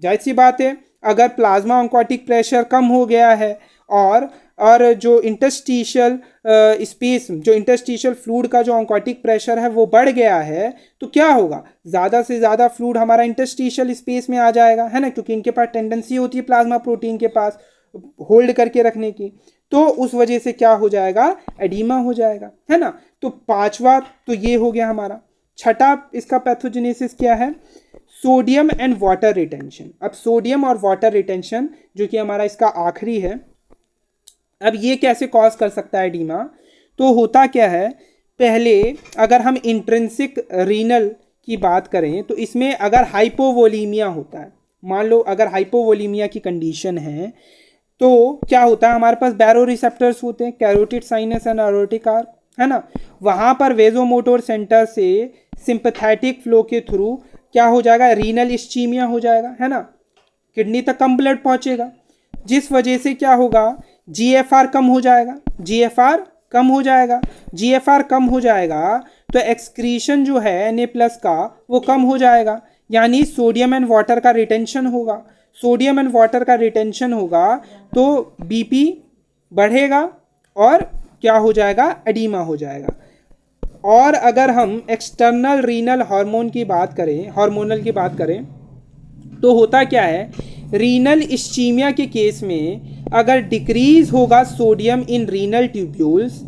जाहिर सी बात है अगर प्लाज्मा ऑन्कोटिक प्रेशर कम हो गया है और जो इंटरस्टिशियल स्पेस, जो इंटरस्टिशियल फ्लूइड का जो ऑन्कोटिक प्रेशर है वो बढ़ गया है, तो क्या होगा, ज़्यादा से ज़्यादा फ्लूइड हमारा इंटरस्टिशियल स्पेस में आ जाएगा, है ना, क्योंकि इनके पास टेंडेंसी होती है प्लाज्मा प्रोटीन के पास होल्ड करके रखने की, तो उस वजह से क्या हो जाएगा, एडिमा हो जाएगा, है ना. तो पांचवा तो ये हो गया हमारा. छठा इसका पैथोजेनेसिस क्या है, सोडियम एंड वाटर रिटेंशन. अब सोडियम और वाटर रिटेंशन जो कि हमारा इसका आखिरी है, अब ये कैसे कॉज कर सकता है एडिमा. तो होता क्या है, पहले अगर हम इंट्रिंसिक रीनल की बात करें तो इसमें अगर हाइपोवोलीमिया होता है, मान लो अगर हाइपोवोलीमिया की कंडीशन है, तो क्या होता है, हमारे पास बैरो रिसेप्टर्स होते हैं, carotid sinus and aortic arch, है ना, वहाँ पर वेजोमोटोर सेंटर से सिंपैथेटिक फ्लो के थ्रू क्या हो जाएगा, रीनल इस्चीमिया हो जाएगा, है ना, किडनी तक कम ब्लड पहुँचेगा, जिस वजह से क्या होगा, जीएफआर कम हो जाएगा, जीएफआर कम हो जाएगा, जीएफआर कम हो जाएगा तो एक्सक्रीशन जो है Na+ का वो कम हो जाएगा, यानी सोडियम एंड वाटर का रिटेंशन होगा, सोडियम एंड वाटर का रिटेंशन होगा तो बीपी बढ़ेगा और क्या हो जाएगा, एडिमा हो जाएगा. और अगर हम एक्सटर्नल रीनल हार्मोनल की बात करें तो होता क्या है, रीनल इस्चीमिया के केस में अगर डिक्रीज होगा सोडियम इन रीनल ट्यूब्यूल्स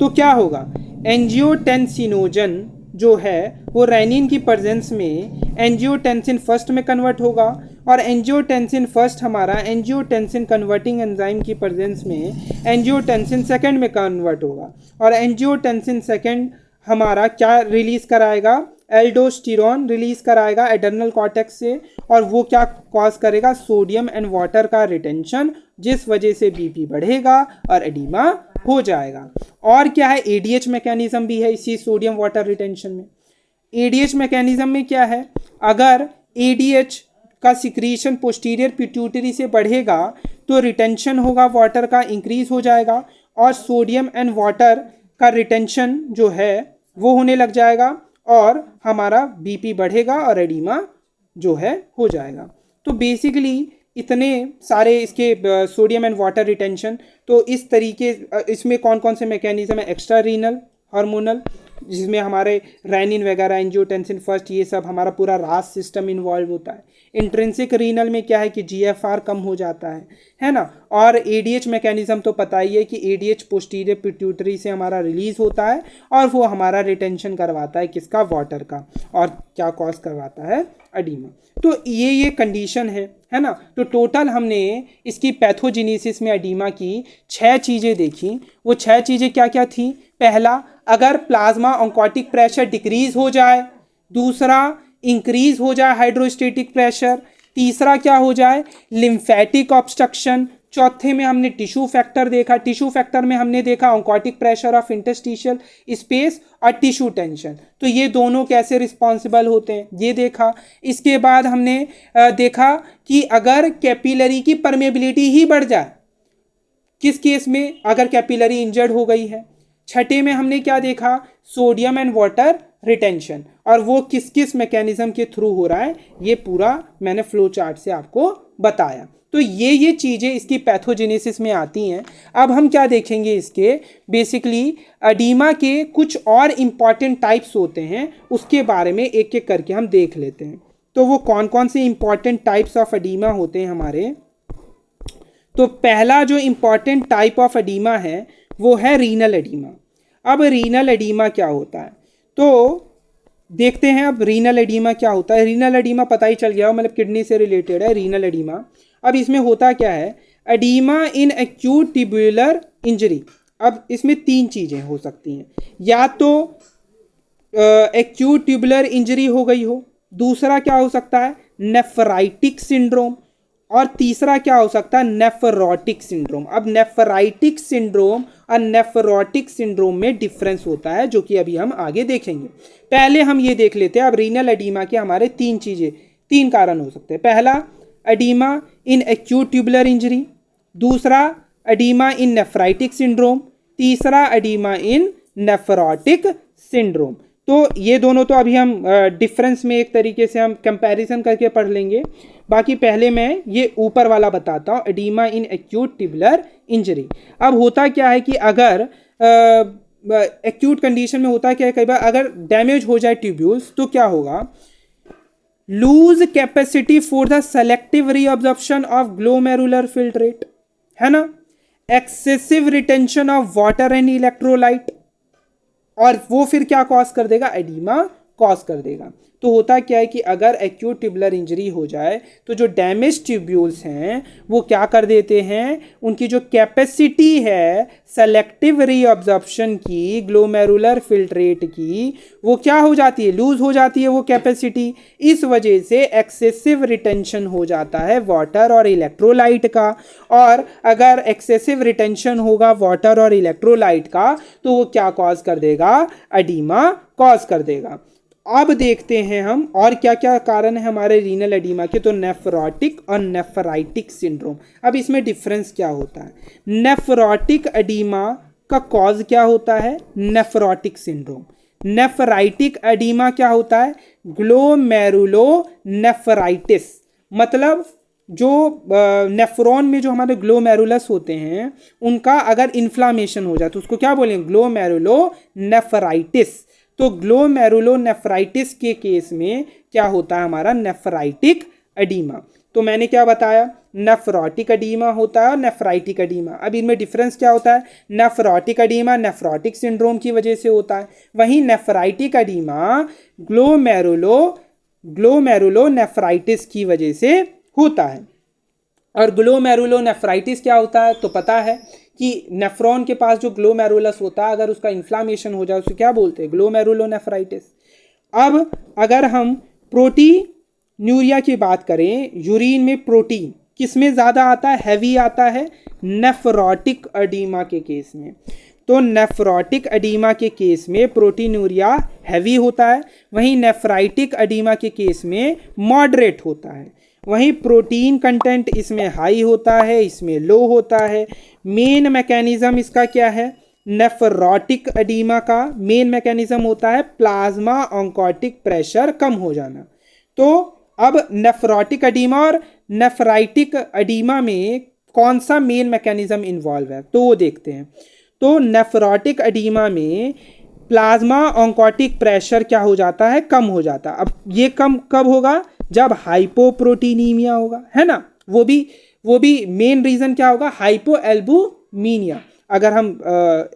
तो क्या होगा, एंजियोटेंसिनोजन जो है वो रेनिन की प्रेजेंस में एंजियोटेंसिन फर्स्ट में कन्वर्ट होगा, और एंजियोटेंसिन फर्स्ट हमारा एंजियोटेंसिन कन्वर्टिंग एंजाइम की प्रेजेंस में एंजियोटेंसिन सेकंड में कन्वर्ट होगा, और एंजियोटेंसिन सेकंड हमारा क्या रिलीज कराएगा, एल्डोस्टेरोन रिलीज कराएगा एड्रेनल कॉर्टेक्स से, और वो क्या कॉज करेगा, सोडियम एंड वाटर का रिटेंशन, जिस वजह से बीपी बढ़ेगा और एडिमा हो जाएगा। और क्या है, एडीएच मैकेनिज्म भी है इसी सोडियम वाटर रिटेंशन में। एडीएच मैकेनिज्म में क्या है, अगर एडीएच का सिक्रीशन पोस्टीरियर पिट्यूटरी से बढ़ेगा तो रिटेंशन होगा वाटर का, इंक्रीज हो जाएगा, और सोडियम एंड वाटर का रिटेंशन जो है वो होने लग जाएगा, और हमारा बीपी बढ़ेगा और एडिमा जो है हो जाएगा। तो बेसिकली इतने सारे इसके सोडियम एंड वाटर रिटेंशन। तो इस तरीके इसमें कौन कौन से मैकेनिज्म है, एक्स्ट्रा रीनल हार्मोनल, जिसमें हमारे रैनिन वगैरह, एंजियोटेंसिन फर्स्ट, ये सब हमारा पूरा रास सिस्टम इन्वॉल्व होता है। इंट्रिंसिक रीनल में क्या है कि जीएफआर कम हो जाता है ना। और एडीएच मैकेनिज्म तो पता ही है कि एडीएच पोस्टीरियर पिट्यूटरी से हमारा रिलीज होता है और वो हमारा रिटेंशन करवाता है किसका, वाटर का, और क्या कॉज करवाता है, एडिमा। तो ये कंडीशन है ना। तो टोटल हमने इसकी पैथोजेनेसिस में एडिमा की 6 चीज़ें देखी। वो 6 चीज़ें क्या क्या थी, पहला, अगर प्लाज्मा ऑन्कोटिक प्रेशर डिक्रीज हो जाए, दूसरा इंक्रीज हो जाए हाइड्रोस्टेटिक प्रेशर, तीसरा क्या हो जाए, लिम्फेटिक ऑब्स्ट्रक्शन, चौथे में हमने टिश्यू फैक्टर देखा, टिश्यू फैक्टर में हमने देखा oncotic pressure of interstitial space और टिश्यू टेंशन, तो ये दोनों कैसे रिस्पॉन्सिबल होते हैं ये देखा। इसके बाद हमने देखा कि अगर कैपिलरी की परमेबिलिटी ही बढ़ जाए, किस केस में, अगर कैपिलरी इंजर्ड हो गई है। छठे में हमने क्या देखा, सोडियम एंड वाटर रिटेंशन, और वो किस किस मैकेनिज्म के थ्रू हो रहा है, ये पूरा मैंने फ्लो चार्ट से आपको बताया। तो ये चीज़ें इसकी पैथोजेनेसिस में आती हैं। अब हम क्या देखेंगे, इसके बेसिकली एडिमा के कुछ और इम्पॉर्टेंट टाइप्स होते हैं, उसके बारे में एक एक करके हम देख लेते हैं। तो वो कौन कौन से इम्पॉर्टेंट टाइप्स ऑफ एडिमा होते हैं हमारे। तो पहला जो इम्पॉर्टेंट टाइप ऑफ एडिमा है वो है रीनल एडिमा। अब रीनल एडिमा क्या होता है, तो देखते हैं अब रीनल एडिमा क्या होता है। रीनल एडिमा पता ही चल गया, मतलब किडनी से रिलेटेड है रीनल एडिमा। अब इसमें होता क्या है, oedema in acute tubular injury. अब इसमें 3 चीज़ें हो सकती हैं, या तो एक्यूट ट्यूबुलर इंजरी हो गई हो, दूसरा क्या हो सकता है, नेफ्राइटिक सिंड्रोम, और तीसरा क्या हो सकता है, नेफ्रोटिक सिंड्रोम। अब नेफ्राइटिक सिंड्रोम और नेफ्रोटिक सिंड्रोम में डिफरेंस होता है, जो कि अभी हम आगे देखेंगे। पहले हम ये देख लेते हैं, अब रीनल एडिमा के हमारे 3 कारण हो सकते हैं। पहला, oedema in acute tubular injury, दूसरा एडिमा इन नेफ्राइटिक सिंड्रोम, तीसरा एडिमा इन नेफ्रोटिक सिंड्रोम। तो ये दोनों तो अभी हम डिफरेंस में एक तरीके से हम कंपैरिजन करके पढ़ लेंगे। बाकी पहले मैं ये ऊपर वाला बताता हूँ, oedema in acute tubular injury. अब होता क्या है कि अगर एक्यूट कंडीशन में होता क्या है, कई बार अगर डैमेज हो जाए ट्यूब्यूल्स तो क्या होगा, lose capacity for the selective reabsorption of glomerular filtrate, है ना, excessive retention of water and electrolyte, और वो फिर क्या कॉज कर देगा, एडिमा कॉज कर देगा। तो होता क्या है कि अगर एक्यूट ट्यूबुलर इंजरी हो जाए तो जो डैमेज ट्यूब्यूल्स हैं वो क्या कर देते हैं, उनकी जो कैपेसिटी है सेलेक्टिव रीअब्जॉर्प्शन की ग्लोमेरुलर फिल्ट्रेट की, वो क्या हो जाती है, लूज हो जाती है वो कैपेसिटी। इस वजह से एक्सेसिव रिटेंशन हो जाता है वाटर और इलेक्ट्रोलाइट का, और अगर एक्सेसिव रिटेंशन होगा वाटर और इलेक्ट्रोलाइट का तो वो क्या कॉज कर देगा, एडिमा कॉज कर देगा। अब देखते हैं हम और क्या क्या कारण है हमारे रीनल एडिमा के। तो नेफ्रोटिक और नेफ्राइटिक सिंड्रोम, अब इसमें डिफरेंस क्या होता है। नेफ्रोटिक एडिमा का कॉज क्या होता है, नेफ्रोटिक सिंड्रोम। नेफ्राइटिक एडिमा क्या होता है, ग्लोमेरुलोनेफ्राइटिस। मतलब जो नेफ्रॉन में जो हमारे ग्लोमेरुलस होते हैं उनका अगर इन्फ्लामेशन हो जाए तो उसको क्या बोलेंगे, ग्लोमेरुलोनेफ्राइटिस। तो ग्लोमेरुलोनेफ्राइटिस के केस में क्या होता है हमारा, नेफ्राइटिक एडिमा। तो मैंने क्या बताया, नेफ्रोटिक एडिमा होता है और नेफ्राइटिक एडिमा। अब इनमें डिफरेंस क्या होता है, नेफ्रोटिक एडिमा नेफ्रोटिक सिंड्रोम की वजह से होता है, वहीं नेफ्राइटिक एडिमा ग्लोमेरुलोनेफ्राइटिस की वजह से होता है। और ग्लोमेरुलोनेफ्राइटिस क्या होता है, तो पता है कि नेफ्रॉन के पास जो ग्लोमेरुलस होता है अगर उसका इन्फ्लामेशन हो जाए उसे क्या बोलते हैं, ग्लोमेरुलोनेफ्राइटिस। अब अगर हम प्रोटीन्यूरिया की बात करें, यूरिन में प्रोटीन किस में ज़्यादा आता है, हैवी आता है नेफ्रोटिक एडीमा के केस में। तो नेफ्रोटिक एडीमा के केस में प्रोटीन्यूरिया हैवी होता है, वहीं नेफ्राइटिक एडीमा के केस में मॉडरेट होता है। वहीं प्रोटीन कंटेंट इसमें हाई होता है, इसमें लो होता है। मेन मैकेनिज्म इसका क्या है, नेफ्रोटिक एडीमा का मेन मैकेनिज्म होता है प्लाज्मा ऑन्कोटिक प्रेशर कम हो जाना। तो अब नेफ्रोटिक एडीमा और नेफ्राइटिक एडीमा में कौन सा मेन मैकेनिज्म इन्वॉल्व है, तो वो देखते हैं। तो नेफ्रोटिक एडीमा में प्लाज्मा ऑन्कोटिक प्रेशर क्या हो जाता है, कम हो जाता है। अब ये कम कब होगा, जब हाइपोप्रोटीनीमिया होगा, है ना। वो भी मेन रीजन क्या होगा, हाइपोएल्बुमिनिया। अगर हम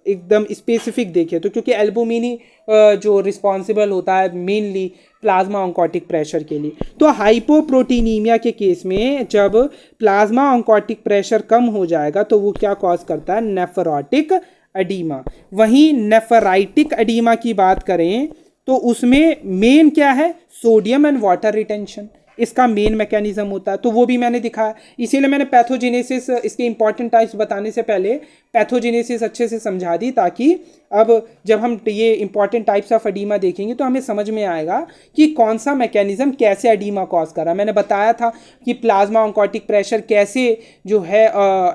एकदम स्पेसिफिक देखें तो क्योंकि एल्बुमिनी जो रिस्पॉन्सिबल होता है मेनली प्लाज्मा ऑन्कोटिक प्रेशर के लिए। तो हाइपोप्रोटीनीमिया के केस में जब प्लाज्मा ऑन्कोटिक प्रेशर कम हो जाएगा तो वो क्या कॉज करता है, नेफ्रोटिक एडीमा। वहीं नेफ्राइटिक एडीमा की बात करें तो उसमें मेन क्या है, सोडियम एंड वाटर रिटेंशन इसका मेन मैकेनिज्म होता है। तो वो भी मैंने दिखाया, इसीलिए मैंने पैथोजेनेसिस इसके इंपॉर्टेंट टाइप्स बताने से पहले पैथोजेनेसिस अच्छे से समझा दी, ताकि अब जब हम ये इंपॉर्टेंट टाइप्स ऑफ एडीमा देखेंगे तो हमें समझ में आएगा कि कौन सा मैकेनिज्म कैसे एडीमा कॉज कर रहा है। मैंने बताया था कि प्लाज्मा ऑन्कोटिक प्रेशर कैसे जो है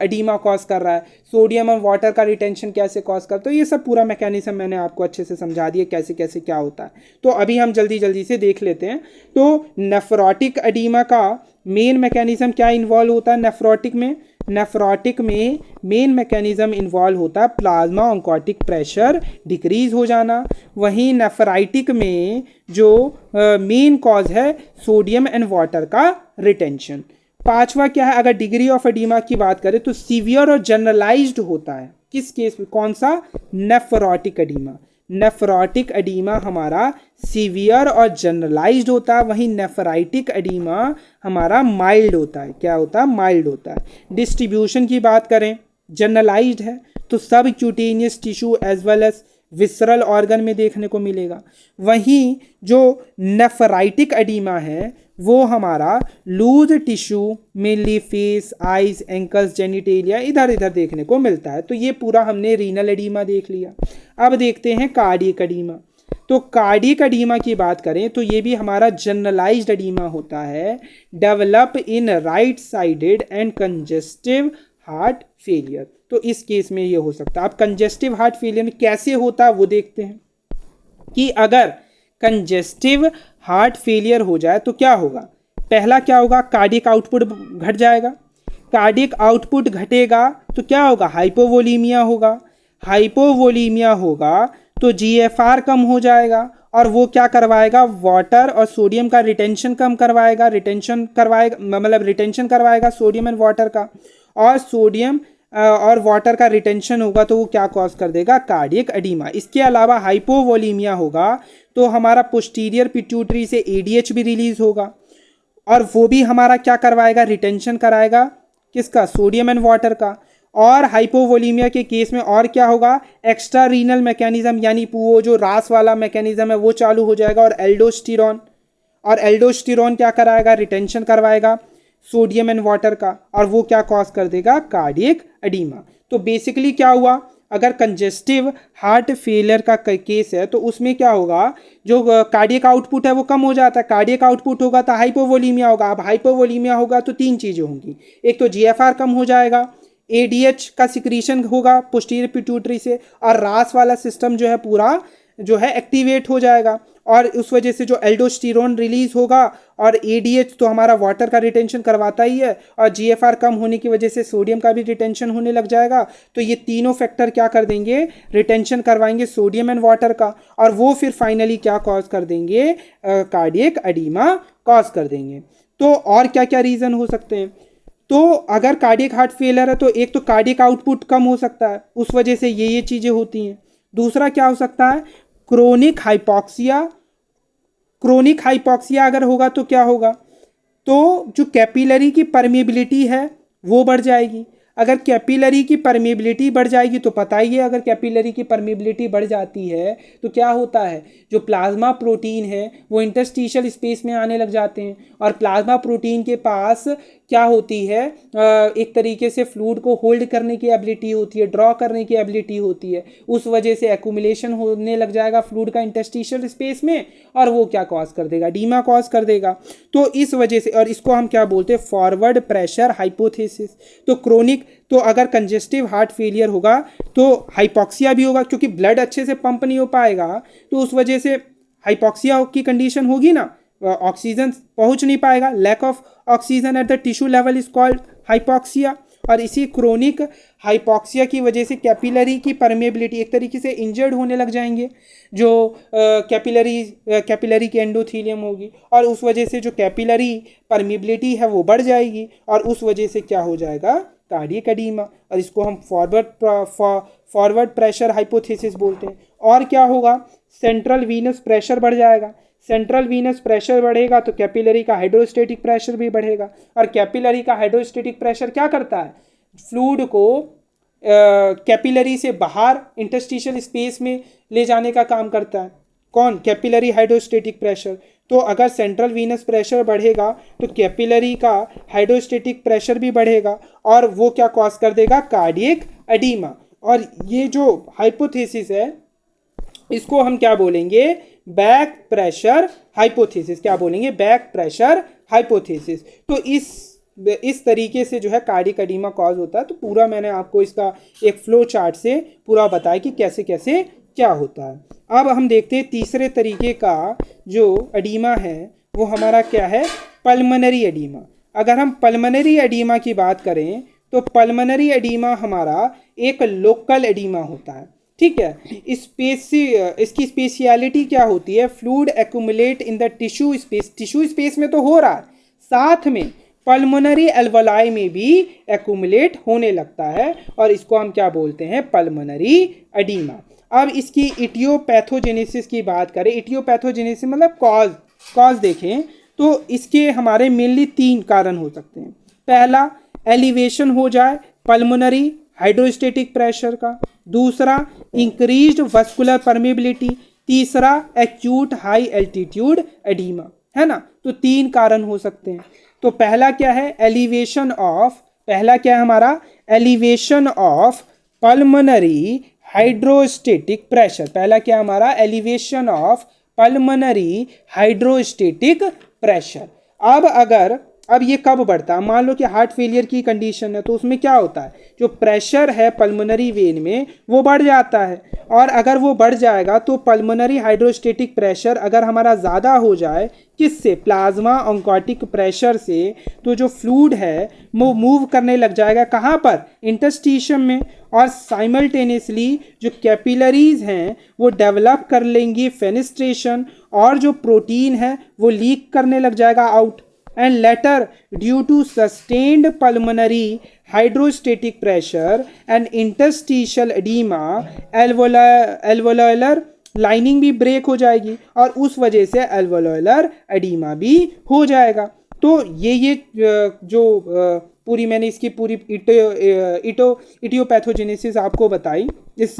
एडीमा कॉज कर रहा है, सोडियम और वाटर का रिटेंशन कैसे कॉज करता है। तो ये सब पूरा मैकेनिज्म मैंने आपको अच्छे से समझा दिया कैसे कैसे क्या होता है। तो अभी हम जल्दी जल्दी से देख लेते हैं। तो नेफ्रोटिक एडीमा का मेन मैकेनिज्म क्या इन्वॉल्व होता है नेफ्रोटिक में, नेफ्रोटिक में मेन मैकेनिज्म इन्वॉल्व होता है प्लाज्मा ऑन्कोटिक प्रेशर डिक्रीज हो जाना। वहीं नेफ्राइटिक में जो मेन कॉज है सोडियम एंड वाटर का रिटेंशन। पांचवा क्या है, अगर डिग्री ऑफ एडीमा की बात करें तो सीवियर और जनरलाइज्ड होता है किस केस में, कौन सा, नेफ्रोटिक एडीमा। नेफ्रोटिक एडीमा हमारा सीवियर और जनरलाइज्ड होता है, वहीं नेफ्राइटिक एडीमा हमारा माइल्ड होता है। क्या होता है, माइल्ड होता है। डिस्ट्रीब्यूशन की बात करें, जनरलाइज्ड है तो सब cutaneous tissue as well as visceral organ में देखने को मिलेगा। वहीं जो नेफ्राइटिक एडीमा है वो हमारा loose tissue mainly face, eyes, ankles, genitalia इधर इधर देखने को मिलता है। तो ये पूरा हमने रीनल एडीमा देख लिया। अब देखते हैं कार्डियक एडीमा। तो कार्डियक एडीमा की बात करें तो ये भी हमारा जनरलाइज्ड एडीमा होता है, develop in right sided and congestive heart failure. तो इस केस में ये हो सकता है। अब कंजेस्टिव हार्ट फेलियर कैसे होता है वो देखते हैं कि अगर कंजेस्टिव हार्ट फेलियर हो जाए तो क्या होगा। पहला क्या होगा, कार्डियक आउटपुट घट जाएगा। कार्डियक आउटपुट घटेगा तो क्या होगा, हाइपोवोलीमिया होगा। हाइपोवोलीमिया होगा तो जीएफआर कम हो जाएगा और वो क्या करवाएगा, वाटर और सोडियम का रिटेंशन कम करवाएगा, रिटेंशन करवाएगा सोडियम एंड वाटर का। और सोडियम और वाटर का रिटेंशन होगा तो वो क्या कॉज कर देगा, कार्डियक एडीमा। इसके अलावा हाइपोवोलीमिया होगा तो हमारा पोस्टीरियर पिट्यूटरी से एडीएच भी रिलीज होगा और वो भी हमारा क्या करवाएगा, रिटेंशन कराएगा किसका, सोडियम एंड वाटर का। और हाइपोवोलीमिया के केस में और क्या होगा, एक्स्ट्रा रीनल मैकेनिज्म यानी वो जो रास वाला मैकेनिज्म है वो चालू हो जाएगा और एल्डोस्टेरोन क्या कराएगा, रिटेंशन करवाएगा सोडियम एंड वाटर का और वो क्या कॉज कर देगा, कार्डियक एडीमा। तो बेसिकली क्या हुआ, अगर कंजेस्टिव हार्ट फेलियर का केस है तो उसमें क्या होगा, जो कार्डियक आउटपुट है वो कम हो जाता है। कार्डियक आउटपुट होगा तो हाइपोवोलीमिया होगा। अब हाइपोवोलीमिया होगा तो तीन चीज़ें होंगी, एक तो जीएफआर कम हो जाएगा, एडीएच का सिक्रीशन होगा पोस्टीरियर पिट्यूटरी से और रास वाला सिस्टम जो है पूरा जो है एक्टिवेट हो जाएगा और उस वजह से जो एल्डोस्टेरोन रिलीज होगा और एडीएच तो हमारा वाटर का रिटेंशन करवाता ही है और जीएफआर कम होने की वजह से सोडियम का भी रिटेंशन होने लग जाएगा। तो ये तीनों फैक्टर क्या कर देंगे, रिटेंशन करवाएंगे सोडियम एंड वाटर का और वो फिर फाइनली क्या कॉज कर देंगे, कार्डियक एडीमा कॉज कर देंगे। तो और क्या क्या रीज़न हो सकते हैं, तो अगर कार्डियक हार्ट फेलियर है तो एक तो कार्डियक आउटपुट कम हो सकता है, उस वजह से ये चीज़ें होती हैं। दूसरा क्या हो सकता है, क्रोनिक हाइपॉक्सिया अगर होगा तो क्या होगा, तो जो कैपिलरी की परमिएबिलिटी है वो बढ़ जाएगी। अगर कैपिलरी की परमेबिलिटी बढ़ जाएगी तो पता ही है, अगर कैपिलरी की परमेबिलिटी बढ़ जाती है तो क्या होता है, जो प्लाज्मा प्रोटीन है वो इंटरस्टिशियल स्पेस में आने लग जाते हैं, और प्लाज्मा प्रोटीन के पास क्या होती है, एक तरीके से फ्लूइड को होल्ड करने की एबिलिटी होती है, ड्रॉ करने की एबिलिटी होती है। उस वजह से एक्यूमुलेशन होने लग जाएगा फ्लूइड का इंटरस्टिशियल स्पेस में, और वो क्या कॉज कर देगा, एडीमा कॉज कर देगा। तो इस वजह से, और इसको हम क्या बोलते हैं, फॉरवर्ड प्रेशर हाइपोथेसिस। तो क्रोनिक, तो अगर कंजेस्टिव हार्ट फेलियर होगा तो हाइपॉक्सिया भी होगा, क्योंकि ब्लड अच्छे से पंप नहीं हो पाएगा, तो उस वजह से हाइपॉक्सिया की कंडीशन होगी ना, ऑक्सीजन पहुंच नहीं पाएगा, lack of oxygen at the tissue level is called hypoxia. और इसी क्रोनिक हाइपॉक्सिया की वजह से कैपिलरी की परमेबिलिटी एक तरीके से इंजर्ड होने लग जाएंगे, जो कैपिलरी की एंडोथीलियम होगी, और उस वजह से जो कैपिलरी परमेबिलिटी है वो बढ़ जाएगी, और उस वजह से क्या हो जाएगा, कार्डियक एडीमा, और इसको हम फॉरवर्ड प्रेशर हाइपोथेसिस बोलते हैं। और क्या होगा, सेंट्रल वीनस प्रेशर बढ़ जाएगा, सेंट्रल वीनस प्रेशर बढ़ेगा तो कैपिलरी का हाइड्रोस्टेटिक प्रेशर भी बढ़ेगा, और कैपिलरी का हाइड्रोस्टेटिक प्रेशर क्या करता है, फ्लूइड को कैपिलरी से बाहर इंटरस्टिशियल स्पेस में ले जाने का काम करता है। कौन, कैपिलरी हाइड्रोस्टेटिक प्रेशर। तो अगर सेंट्रल वीनस प्रेशर बढ़ेगा तो कैपिलरी का हाइड्रोस्टेटिक प्रेशर भी बढ़ेगा, और वो क्या कॉज कर देगा, कार्डियक एडीमा। और ये जो हाइपोथेसिस है इसको हम क्या बोलेंगे, बैक प्रेशर हाइपोथेसिस। क्या बोलेंगे, बैक प्रेशर हाइपोथेसिस। तो इस तरीके से जो है कार्डियक एडीमा कॉज होता है। तो पूरा मैंने आपको इसका एक फ्लो चार्ट से पूरा बताया कि कैसे कैसे क्या होता है। अब हम देखते हैं तीसरे तरीके का जो एडीमा है वो हमारा क्या है, पल्मोनरी एडीमा। अगर हम पल्मोनरी एडीमा की बात करें तो पल्मोनरी एडीमा हमारा एक लोकल एडीमा होता है, ठीक है। इसकी स्पेशलिटी क्या होती है, fluid accumulate in the tissue space, tissue space में तो हो रहा है, साथ में पल्मोनरी एल्वोलाई में भी एक्यूमुलेट होने लगता है, और इसको हम क्या बोलते हैं, पल्मोनरी एडीमा। अब इसकी इटियोपैथोजेनेसिस की बात करें, इटियोपैथोजेनेसिस मतलब कॉज देखें तो इसके हमारे मेनली 3 कारण हो सकते हैं। पहला, एलिवेशन हो जाए पल्मोनरी हाइड्रोस्टेटिक प्रेशर का, दूसरा इंक्रीज्ड वस्कुलर परमेबिलिटी, तीसरा एक्यूट हाई एल्टीट्यूड एडीमा, है ना। तो 3 कारण हो सकते हैं। तो पहला क्या है, एलिवेशन ऑफ, पहला क्या है हमारा, elevation of pulmonary hydrostatic pressure. पहला क्या हमारा, elevation of pulmonary hydrostatic pressure. अब ये कब बढ़ता है, मान लो कि हार्ट फेलियर की कंडीशन है तो उसमें क्या होता है, जो प्रेशर है पल्मोनरी वेन में वो बढ़ जाता है, और अगर वो बढ़ जाएगा तो पल्मोनरी हाइड्रोस्टेटिक प्रेशर अगर हमारा ज़्यादा हो जाए, किससे, प्लाज्मा ऑन्कोटिक प्रेशर से, तो जो फ्लूइड है वो मूव करने लग जाएगा कहाँ पर, इंटरस्टिशियम में, और साइमल्टेनियसली जो कैपिलरीज हैं वो डेवलप कर लेंगी फेनिस्ट्रेशन, और जो प्रोटीन है वो लीक करने लग जाएगा out, and later due to sustained pulmonary hydrostatic pressure and interstitial edema alveolar lining भी ब्रेक हो जाएगी, और उस वजह से एल्वोलर एडीमा भी हो जाएगा। तो ये जो पूरी मैंने इसकी पूरी इटियोपैथोजेनेसिस आपको बताई इस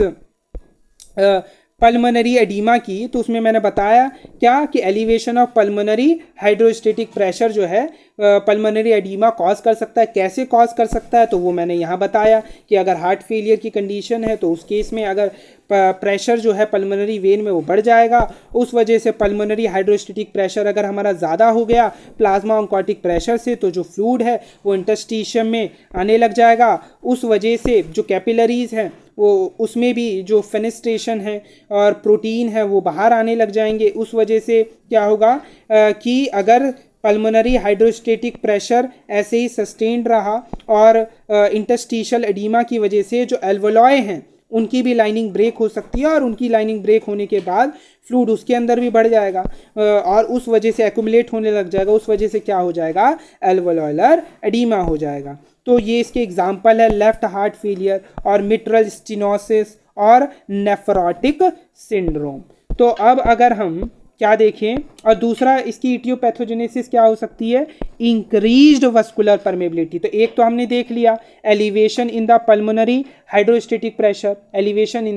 पल्मोनरी एडीमा की, तो उसमें मैंने बताया क्या कि elevation of pulmonary hydrostatic pressure जो है पल्मोनरी एडीमा कॉज कर सकता है। कैसे कॉज कर सकता है, तो वो मैंने यहाँ बताया कि अगर हार्ट फेलियर की कंडीशन है तो उस केस में अगर प्रेशर जो है पल्मोनरी वेन में वो बढ़ जाएगा, उस वजह से पल्मोनरी हाइड्रोस्टेटिक प्रेशर अगर हमारा ज़्यादा हो गया प्लाज्मा ऑन्कोटिक प्रेशर से, तो जो फ्लूइड है वो इंटरस्टिशियम में आने लग जाएगा, उस वजह से जो कैपिलरीज हैं वो उसमें भी जो फेनिस्ट्रेशन है और प्रोटीन है वो बाहर आने लग जाएंगे। उस वजह से क्या होगा कि अगर पल्मोनरी हाइड्रोस्टेटिक प्रेशर ऐसे ही सस्टेन्ड रहा और इंटरस्टिशियल एडीमा की वजह से जो एल्वोलॉय हैं उनकी भी लाइनिंग ब्रेक हो सकती है, और उनकी लाइनिंग ब्रेक होने के बाद फ्लूइड उसके अंदर भी बढ़ जाएगा और उस वजह से एक्यूमुलेट होने लग जाएगा, उस वजह से क्या हो जाएगा, एल्वोलर एडीमा हो जाएगा। तो ये इसके एग्जाम्पल है लेफ्ट हार्ट फेलियर और मिट्रल स्टेनोसिस और नेफ्रोटिक सिंड्रोम। तो अब अगर हम क्या देखें, और दूसरा इसकी इटियोपैथोजेनेसिस क्या हो सकती है, इंक्रीज्ड वस्कुलर परमेबिलिटी। तो एक तो हमने देख लिया elevation in the pulmonary hydrostatic pressure, elevation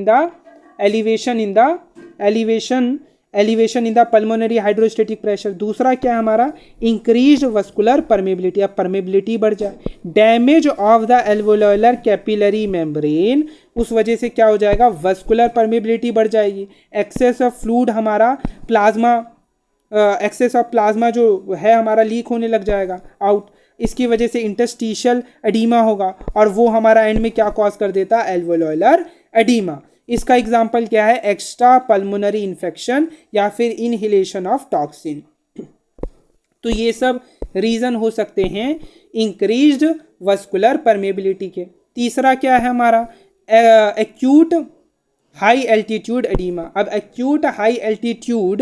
in the pulmonary hydrostatic pressure. दूसरा क्या है हमारा, इंक्रीज्ड वस्कुलर परमेबिलिटी, अब परमेबिलिटी बढ़ जाए। Damage of the alveolar capillary membrane, उस वजह से क्या हो जाएगा, वस्कुलर परमेबिलिटी बढ़ जाएगी। एक्सेस ऑफ फ्लूइड हमारा प्लाज्मा, एक्सेस ऑफ प्लाज्मा जो है हमारा लीक होने लग जाएगा आउट, इसकी वजह से इंटरस्टिशियल एडीमा होगा, और वो हमारा एंड में क्या कॉज कर देता है, एल्वोलर एडीमा। इसका एग्जाम्पल क्या है, एक्स्ट्रा पल्मोनरी इन्फेक्शन या फिर इनहेलेशन ऑफ टॉक्सिन। तो ये सब रीजन हो सकते हैं इंक्रीज्ड वस्कुलर परमेबिलिटी के। तीसरा क्या है हमारा, एक्यूट हाई एल्टीट्यूड एडीमा। अब एक्यूट हाई एल्टीट्यूड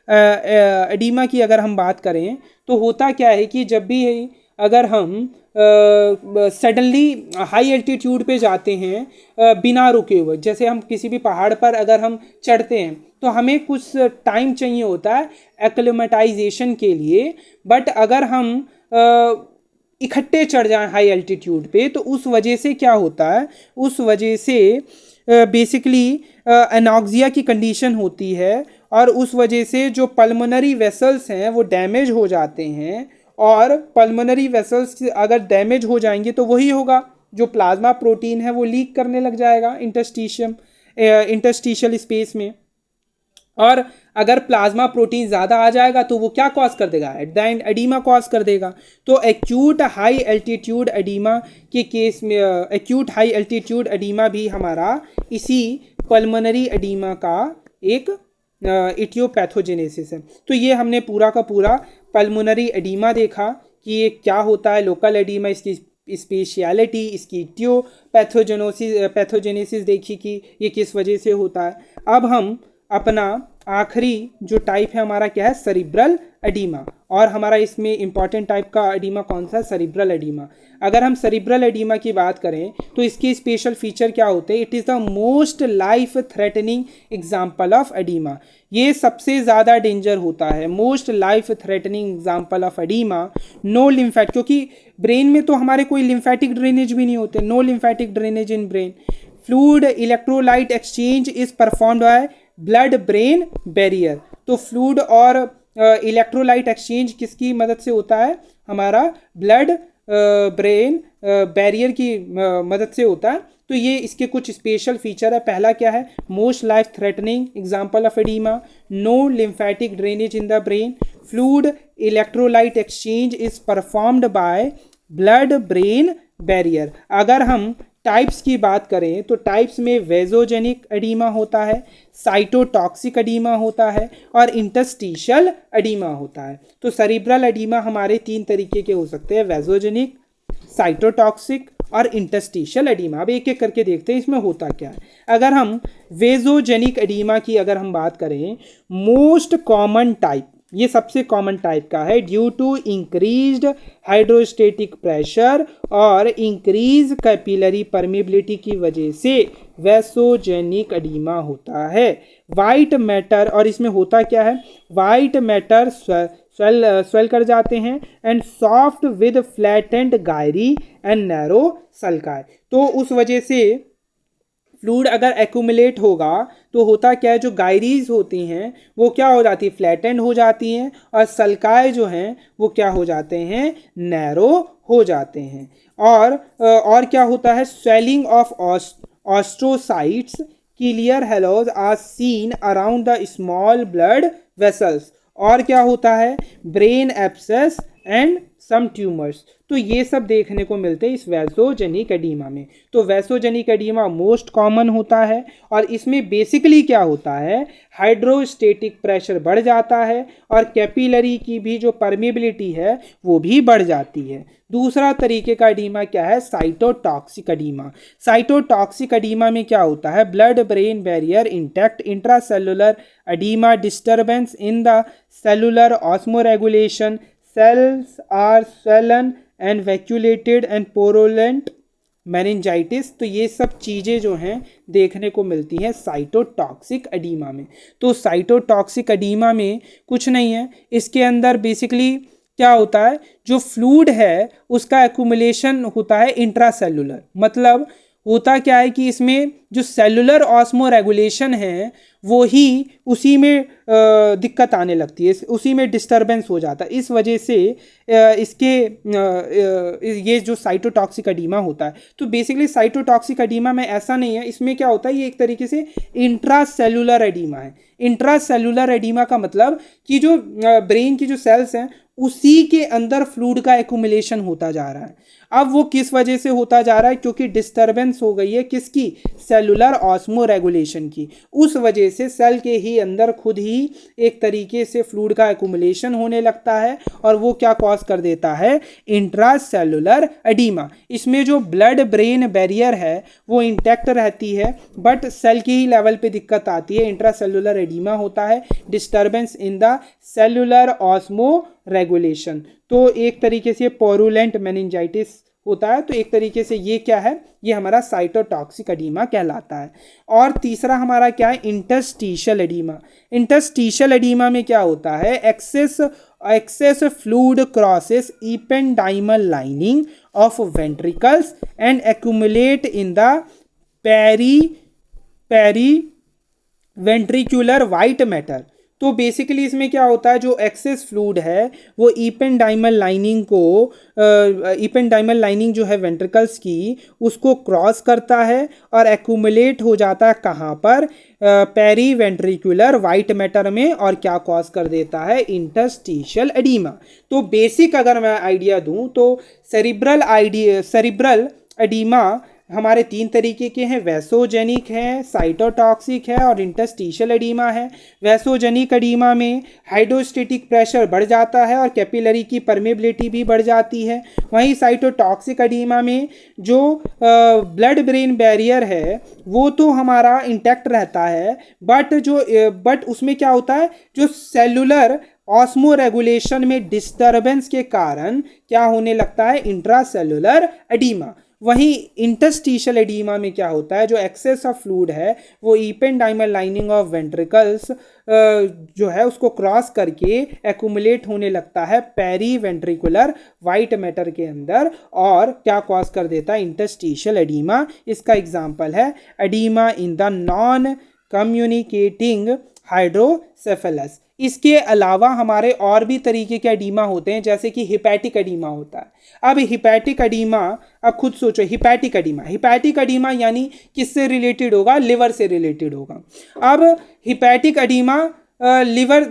एडीमा की अगर हम बात करें तो होता क्या है कि जब भी अगर हम सडनली हाई एल्टीट्यूड पे जाते हैं बिना रुके हुए, जैसे हम किसी भी पहाड़ पर अगर हम चढ़ते हैं तो हमें कुछ टाइम चाहिए होता है एक्लेमेटाइजेशन के लिए, बट अगर हम इकट्ठे चढ़ जाएं हाई एल्टीट्यूड पे तो उस वजह से क्या होता है, उस वजह से बेसिकली एनॉक्सिया की कंडीशन होती है, और उस वजह से जो पल्मोनरी वेसल्स हैं वो डैमेज हो जाते हैं, और पल्मोनरी वेसल्स अगर डैमेज हो जाएंगे तो वही होगा, जो प्लाज्मा प्रोटीन है वो लीक करने लग जाएगा इंटरस्टिशियल स्पेस में, और अगर प्लाज्मा प्रोटीन ज़्यादा आ जाएगा तो वो क्या कॉज कर देगा, at the end oedema cause कर देगा। तो एक्यूट हाई एल्टीट्यूड एडीमा के केस में, एक्यूट हाई एल्टीट्यूड एडीमा भी हमारा इसी पल्मोनरी एडीमा का एक इटियोपैथोजेनेसिस है। तो ये हमने पूरा का पूरा पल्मोनरी एडीमा देखा कि ये क्या होता है, लोकल एडीमा, इसकी स्पेशलिटी, इसकी पैथोजेनेसिस देखी कि ये किस वजह से होता है। अब हम अपना आखिरी जो टाइप है हमारा क्या है, सेरिब्रल एडीमा, और हमारा इसमें इंपॉर्टेंट टाइप का एडीमा कौन सा है, सेरिब्रल एडीमा। अगर हम सेरिब्रल एडीमा की बात करें तो इसके स्पेशल फीचर क्या होते हैं, it is the most life threatening example of oedema. ये सबसे ज़्यादा डेंजर होता है, most life threatening example of oedema. No lymphatic, क्योंकि ब्रेन में तो हमारे कोई लिम्फेटिक ड्रेनेज भी नहीं होते, no lymphatic drainage in brain. Fluid electrolyte exchange is performed by blood brain barrier. तो फ्लूइड और इलेक्ट्रोलाइट एक्सचेंज किसकी मदद से होता है, हमारा ब्लड ब्रेन बैरियर की मदद से होता है। तो ये इसके कुछ स्पेशल फीचर है। पहला क्या है, most life threatening example of oedema, no lymphatic drainage in the brain, fluid electrolyte exchange is performed by blood brain barrier. अगर हम टाइप्स की बात करें तो टाइप्स में वेजोजेनिक एडीमा होता है, साइटोटॉक्सिक एडीमा होता है, और इंटरस्टिशियल एडीमा होता है। तो सेरिब्रल एडीमा हमारे 3 तरीके के हो सकते हैं, वेजोजेनिक, साइटोटॉक्सिक और इंटरस्टिशियल एडीमा। अब एक एक करके देखते हैं इसमें होता क्या है। अगर हम वेजोजेनिक एडीमा की अगर हम बात करें, मोस्ट कॉमन टाइप, ये सबसे कॉमन टाइप का है, due to increased hydrostatic pressure और इंक्रीज कैपिलरी परमेबिलिटी की वजह से वैसोजेनिक एडीमा होता है। वाइट मैटर, और इसमें होता क्या है, वाइट मैटर स्वेल कर जाते हैं, and soft with flattened Gayri and narrow sulci. तो उस वजह से फ्लूइड अगर एक्यूमुलेट होगा तो होता क्या है, जो गायरीज होती हैं वो क्या हो जाती है, फ्लैटेंड हो जाती हैं, और सल्काए जो हैं वो क्या हो जाते हैं, नैरो हो जाते हैं। और क्या होता है, swelling of astrocytes, clear halos are seen around the small blood vessels. और क्या होता है, brain abscess and some tumours. तो ये सब देखने को मिलते हैं इस वैसोजेनिक एडीमा में। तो वैसोजेनिक एडीमा मोस्ट कॉमन होता है, और इसमें बेसिकली क्या होता है, हाइड्रोस्टेटिक प्रेशर बढ़ जाता है, और कैपिलरी की भी जो परमेबिलिटी है वो भी बढ़ जाती है। दूसरा तरीके का एडीमा क्या है, साइटोटॉक्सिक एडीमा। साइटोटॉक्सिक एडीमा में क्या होता है, blood brain barrier intact, intracellular oedema, disturbance in the cellular osmoregulation, cells are swollen and vacuolated and purulent meningitis, तो ये सब चीज़ें जो हैं देखने को मिलती हैं साइटोटॉक्सिक एडीमा में। तो साइटोटॉक्सिक एडीमा में कुछ नहीं है, इसके अंदर बेसिकली क्या होता है, जो फ्लूइड है उसका एक्यूमुलेशन होता है इंट्रासेलुलर। मतलब होता क्या है कि इसमें जो सेलुलर ऑस्मो रेगुलेशन है वो ही उसी में दिक्कत आने लगती है, उसी में डिस्टरबेंस हो जाता है। इस वजह से ये जो साइटोटॉक्सिक एडीमा होता है, तो बेसिकली साइटोटॉक्सिक एडीमा में ऐसा नहीं है, इसमें क्या होता है, ये एक तरीके से इंट्रासेलुलर एडीमा है। इंट्रासेलुलर एडीमा का मतलब कि जो ब्रेन की जो सेल्स हैं उसी के अंदर फ्लूइड का एक्यूमुलेशन होता जा रहा है। अब वो किस वजह से होता जा रहा है, क्योंकि डिस्टरबेंस हो गई है किसकी, सेलुलर ऑस्मो रेगुलेशन की। उस वजह से सेल के ही अंदर खुद ही एक तरीके से फ्लूइड का एक्यूमुलेशन होने लगता है और वो क्या कॉज कर देता है, इंट्रासेलुलर एडीमा। इसमें जो ब्लड ब्रेन बैरियर है वो इंटैक्ट रहती है, बट सेल के ही लेवल पे दिक्कत आती है, इंट्रासेलुलर एडीमा होता है, disturbance in the cellular osmo regulation. तो एक तरीके से पोरुलेंट मेनिंजाइटिस होता है। तो एक तरीके से ये क्या है, ये हमारा साइटोटॉक्सिक एडीमा कहलाता है। और तीसरा हमारा क्या है, इंटरस्टिशियल एडीमा। इंटरस्टिशियल एडीमा में क्या होता है, excess fluid crosses ependymal lining of ventricles and accumulate in the periventricular white matter. तो बेसिकली इसमें क्या होता है, जो एक्सेस फ्लूइड है वो इपेंडाइमल लाइनिंग जो है वेंट्रिकल्स की, उसको क्रॉस करता है और एक्यूमुलेट हो जाता है कहाँ पर, पेरी वेंट्रिकुलर वाइट मैटर में, और क्या कॉज कर देता है, इंटरस्टिशियल एडीमा। तो बेसिक अगर मैं आइडिया दूं तो सेरिब्रल एडीमा हमारे तीन तरीके के हैं, वैसोजेनिक है, साइटोटॉक्सिक है और इंटरस्टिशियल एडीमा है। वैसोजेनिक एडीमा में हाइड्रोस्टेटिक प्रेशर बढ़ जाता है और कैपिलरी की परमेबिलिटी भी बढ़ जाती है। वहीं साइटोटॉक्सिक एडीमा में जो ब्लड ब्रेन बैरियर है वो तो हमारा इंटैक्ट रहता है, बट उसमें क्या होता है, जो सेलुलर ऑस्मो रेगुलेशन में डिस्टर्बेंस के कारण क्या होने लगता है, इंट्रासेलुलर एडीमा। वहीं इंटरस्टिशियल एडीमा में क्या होता है, जो एक्सेस ऑफ फ्लूइड है वो इपेंडाइमल लाइनिंग ऑफ वेंट्रिकल्स जो है उसको क्रॉस करके एक्यूमुलेट होने लगता है पेरी वेंट्रिकुलर वाइट मैटर के अंदर, और क्या कॉज कर देता है, इंटरस्टिशियल एडीमा। इसका एग्जांपल है oedema in the non communicating hydrocephalus. इसके अलावा हमारे और भी तरीके के एडीमा होते हैं, जैसे कि हिपैटिक एडीमा होता है। अब हिपैटिक एडीमा, अब खुद सोचो, हिपैटिक एडीमा यानी किससे रिलेटेड होगा, लिवर से रिलेटेड होगा। अब हिपैटिक एडीमा लिवर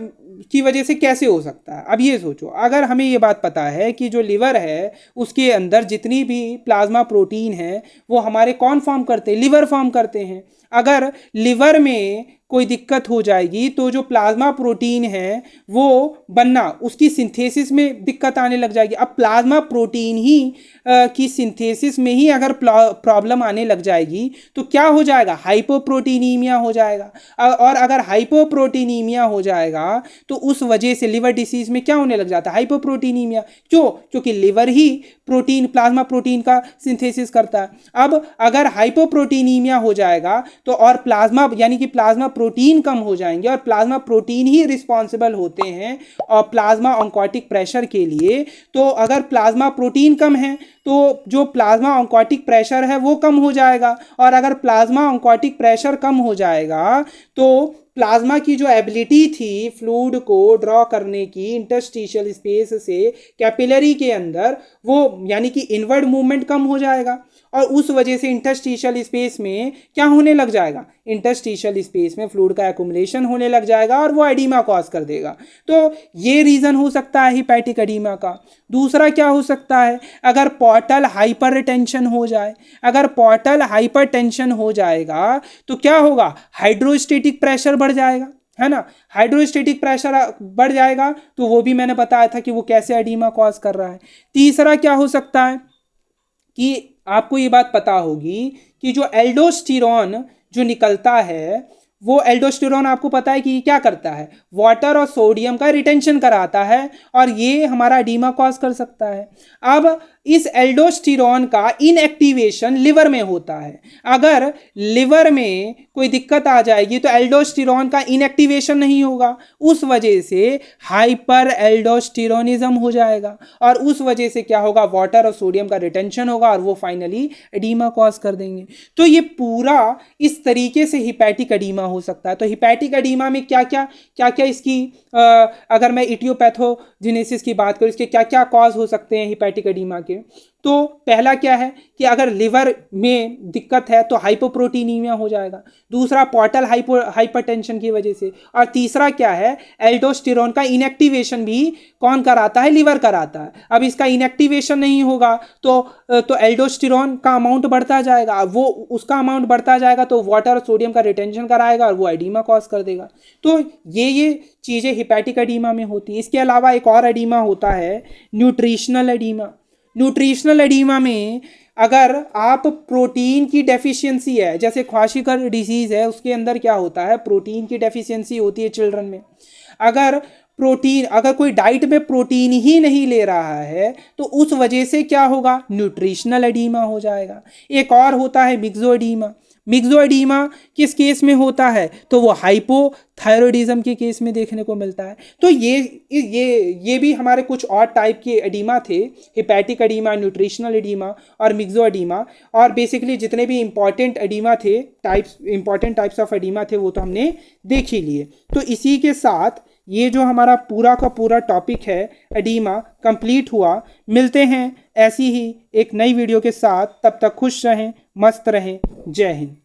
की वजह से कैसे हो सकता है, अब ये सोचो, अगर हमें ये बात पता है कि जो लिवर है उसके अंदर जितनी भी प्लाज्मा प्रोटीन है वो हमारे कौन फॉर्म करते हैं, लिवर फॉर्म करते हैं। अगर लिवर में कोई दिक्कत हो जाएगी तो जो प्लाज्मा प्रोटीन है वो बनना, उसकी सिंथेसिस में दिक्कत आने लग जाएगी। अब प्लाज्मा प्रोटीन ही की सिंथेसिस में ही अगर प्रॉब्लम आने लग जाएगी तो क्या हो जाएगा, हाइपोप्रोटीनीमिया हो जाएगा। और अगर हाइपोप्रोटीनीमिया हो जाएगा तो उस वजह से लिवर डिसीज में क्या होने लग जाता है, हाइपोप्रोटीनीमिया। क्यों, क्योंकि लिवर ही प्रोटीन, प्लाज्मा प्रोटीन का सिंथेसिस करता है। अब अगर हाइपोप्रोटीनीमिया हो जाएगा तो और प्लाज्मा यानी कि प्लाज्मा प्रोटीन कम हो जाएंगे, और प्लाज्मा प्रोटीन ही रिस्पॉन्सिबल होते हैं और प्लाज्मा ऑन्कोटिक प्रेशर के लिए। तो अगर प्लाज्मा प्रोटीन कम है तो जो प्लाज्मा ऑन्कोटिक प्रेशर है वो कम हो जाएगा, और अगर प्लाज्मा ऑन्कोटिक प्रेशर कम हो जाएगा तो प्लाज्मा की जो एबिलिटी थी फ्लूइड को ड्रॉ करने की इंटरस्टिशियल स्पेस से कैपिलरी के अंदर, वो यानी कि इनवर्ड मूवमेंट कम हो जाएगा, और उस वजह से इंटरस्टिशियल स्पेस में क्या होने लग जाएगा, इंटरस्टिशियल स्पेस में फ्लूइड का एक्यूमुलेशन होने लग जाएगा और वो एडीमा कॉज कर देगा। तो ये रीजन हो सकता है हिपैटिक एडीमा का। दूसरा क्या हो सकता है, अगर पोर्टल हाइपरटेंशन हो जाए, अगर पोर्टल हाइपरटेंशन हो जाएगा तो क्या होगा, हाइड्रोस्टेटिक प्रेशर बढ़ जाएगा, है ना। हाइड्रोस्टेटिक प्रेशर बढ़ जाएगा तो वो भी मैंने बताया था कि वो कैसे एडीमा कॉज कर रहा है। तीसरा क्या हो सकता है कि आपको ये बात पता होगी कि जो एल्डोस्टेरोन जो निकलता है वो एल्डोस्टेरोन आपको पता है कि क्या करता है, वाटर और सोडियम का रिटेंशन कराता है और ये हमारा एडीमा कॉज कर सकता है। अब इस एल्डोस्टेरोन का इनएक्टिवेशन लिवर में होता है। अगर लिवर में कोई दिक्कत आ जाएगी तो एल्डोस्टेरोन का इनएक्टिवेशन नहीं होगा, उस वजह से हाइपर एल्डोस्टेरोनिज्म हो जाएगा और उस वजह से क्या होगा, वाटर और सोडियम का रिटेंशन होगा और वो फाइनली एडीमा कॉज कर देंगे। तो ये पूरा इस तरीके से हिपैटिक एडीमा हो सकता है। तो हिपैटिक एडीमा में क्या क्या इसकी अगर मैं इटियोपैथोजेनेसिस की बात करूँ, इसके क्या क्या कॉज हो सकते हैं हिपैटिक एडीमा के, तो पहला क्या है कि अगर लिवर में दिक्कत है तो हाइपोप्रोटीनीमिया हो जाएगा, दूसरा पोर्टल हाइपरटेंशन की वजह से, और तीसरा क्या है, एल्डोस्टेरोन का इनएक्टिवेशन भी कौन कराता है, लिवर कराता है। अब इसका इनएक्टिवेशन नहीं होगा तो एल्डोस्टेरोन का अमाउंट बढ़ता जाएगा, वो उसका अमाउंट बढ़ता जाएगा तो वाटर और सोडियम का रिटेंशन कराएगा और वो एडीमा कॉज कर देगा। तो ये चीज़ें हिपैटिक एडीमा में होती है। इसके अलावा एक और एडीमा होता है न्यूट्रिशनल एडीमा। न्यूट्रिशनल एडीमा में अगर आप प्रोटीन की डेफिशिएंसी है, जैसे ख्वाशिकर डिजीज़ है, उसके अंदर क्या होता है, प्रोटीन की डेफिशिएंसी होती है चिल्ड्रन में। अगर कोई डाइट में प्रोटीन ही नहीं ले रहा है तो उस वजह से क्या होगा, न्यूट्रिशनल एडीमा हो जाएगा। एक और होता है मिक्सो एडीमा। मिक्सो एडीमा किस केस में होता है, तो वो हाइपोथायरॉयडिज्म के केस में देखने को मिलता है। तो ये भी हमारे कुछ और टाइप के एडीमा थे, हिपैटिक एडीमा, न्यूट्रिशनल एडीमा और मिक्सो एडीमा। और बेसिकली जितने भी इंपॉर्टेंट एडीमा थे, इंपॉर्टेंट टाइप्स ऑफ एडीमा थे, वो तो हमने देख ही लिए। तो इसी के साथ ये जो हमारा पूरा का पूरा टॉपिक है एडीमा कंप्लीट हुआ। मिलते हैं ऐसी ही एक नई वीडियो के साथ, तब तक खुश रहें, मस्त रहें। जय हिंद।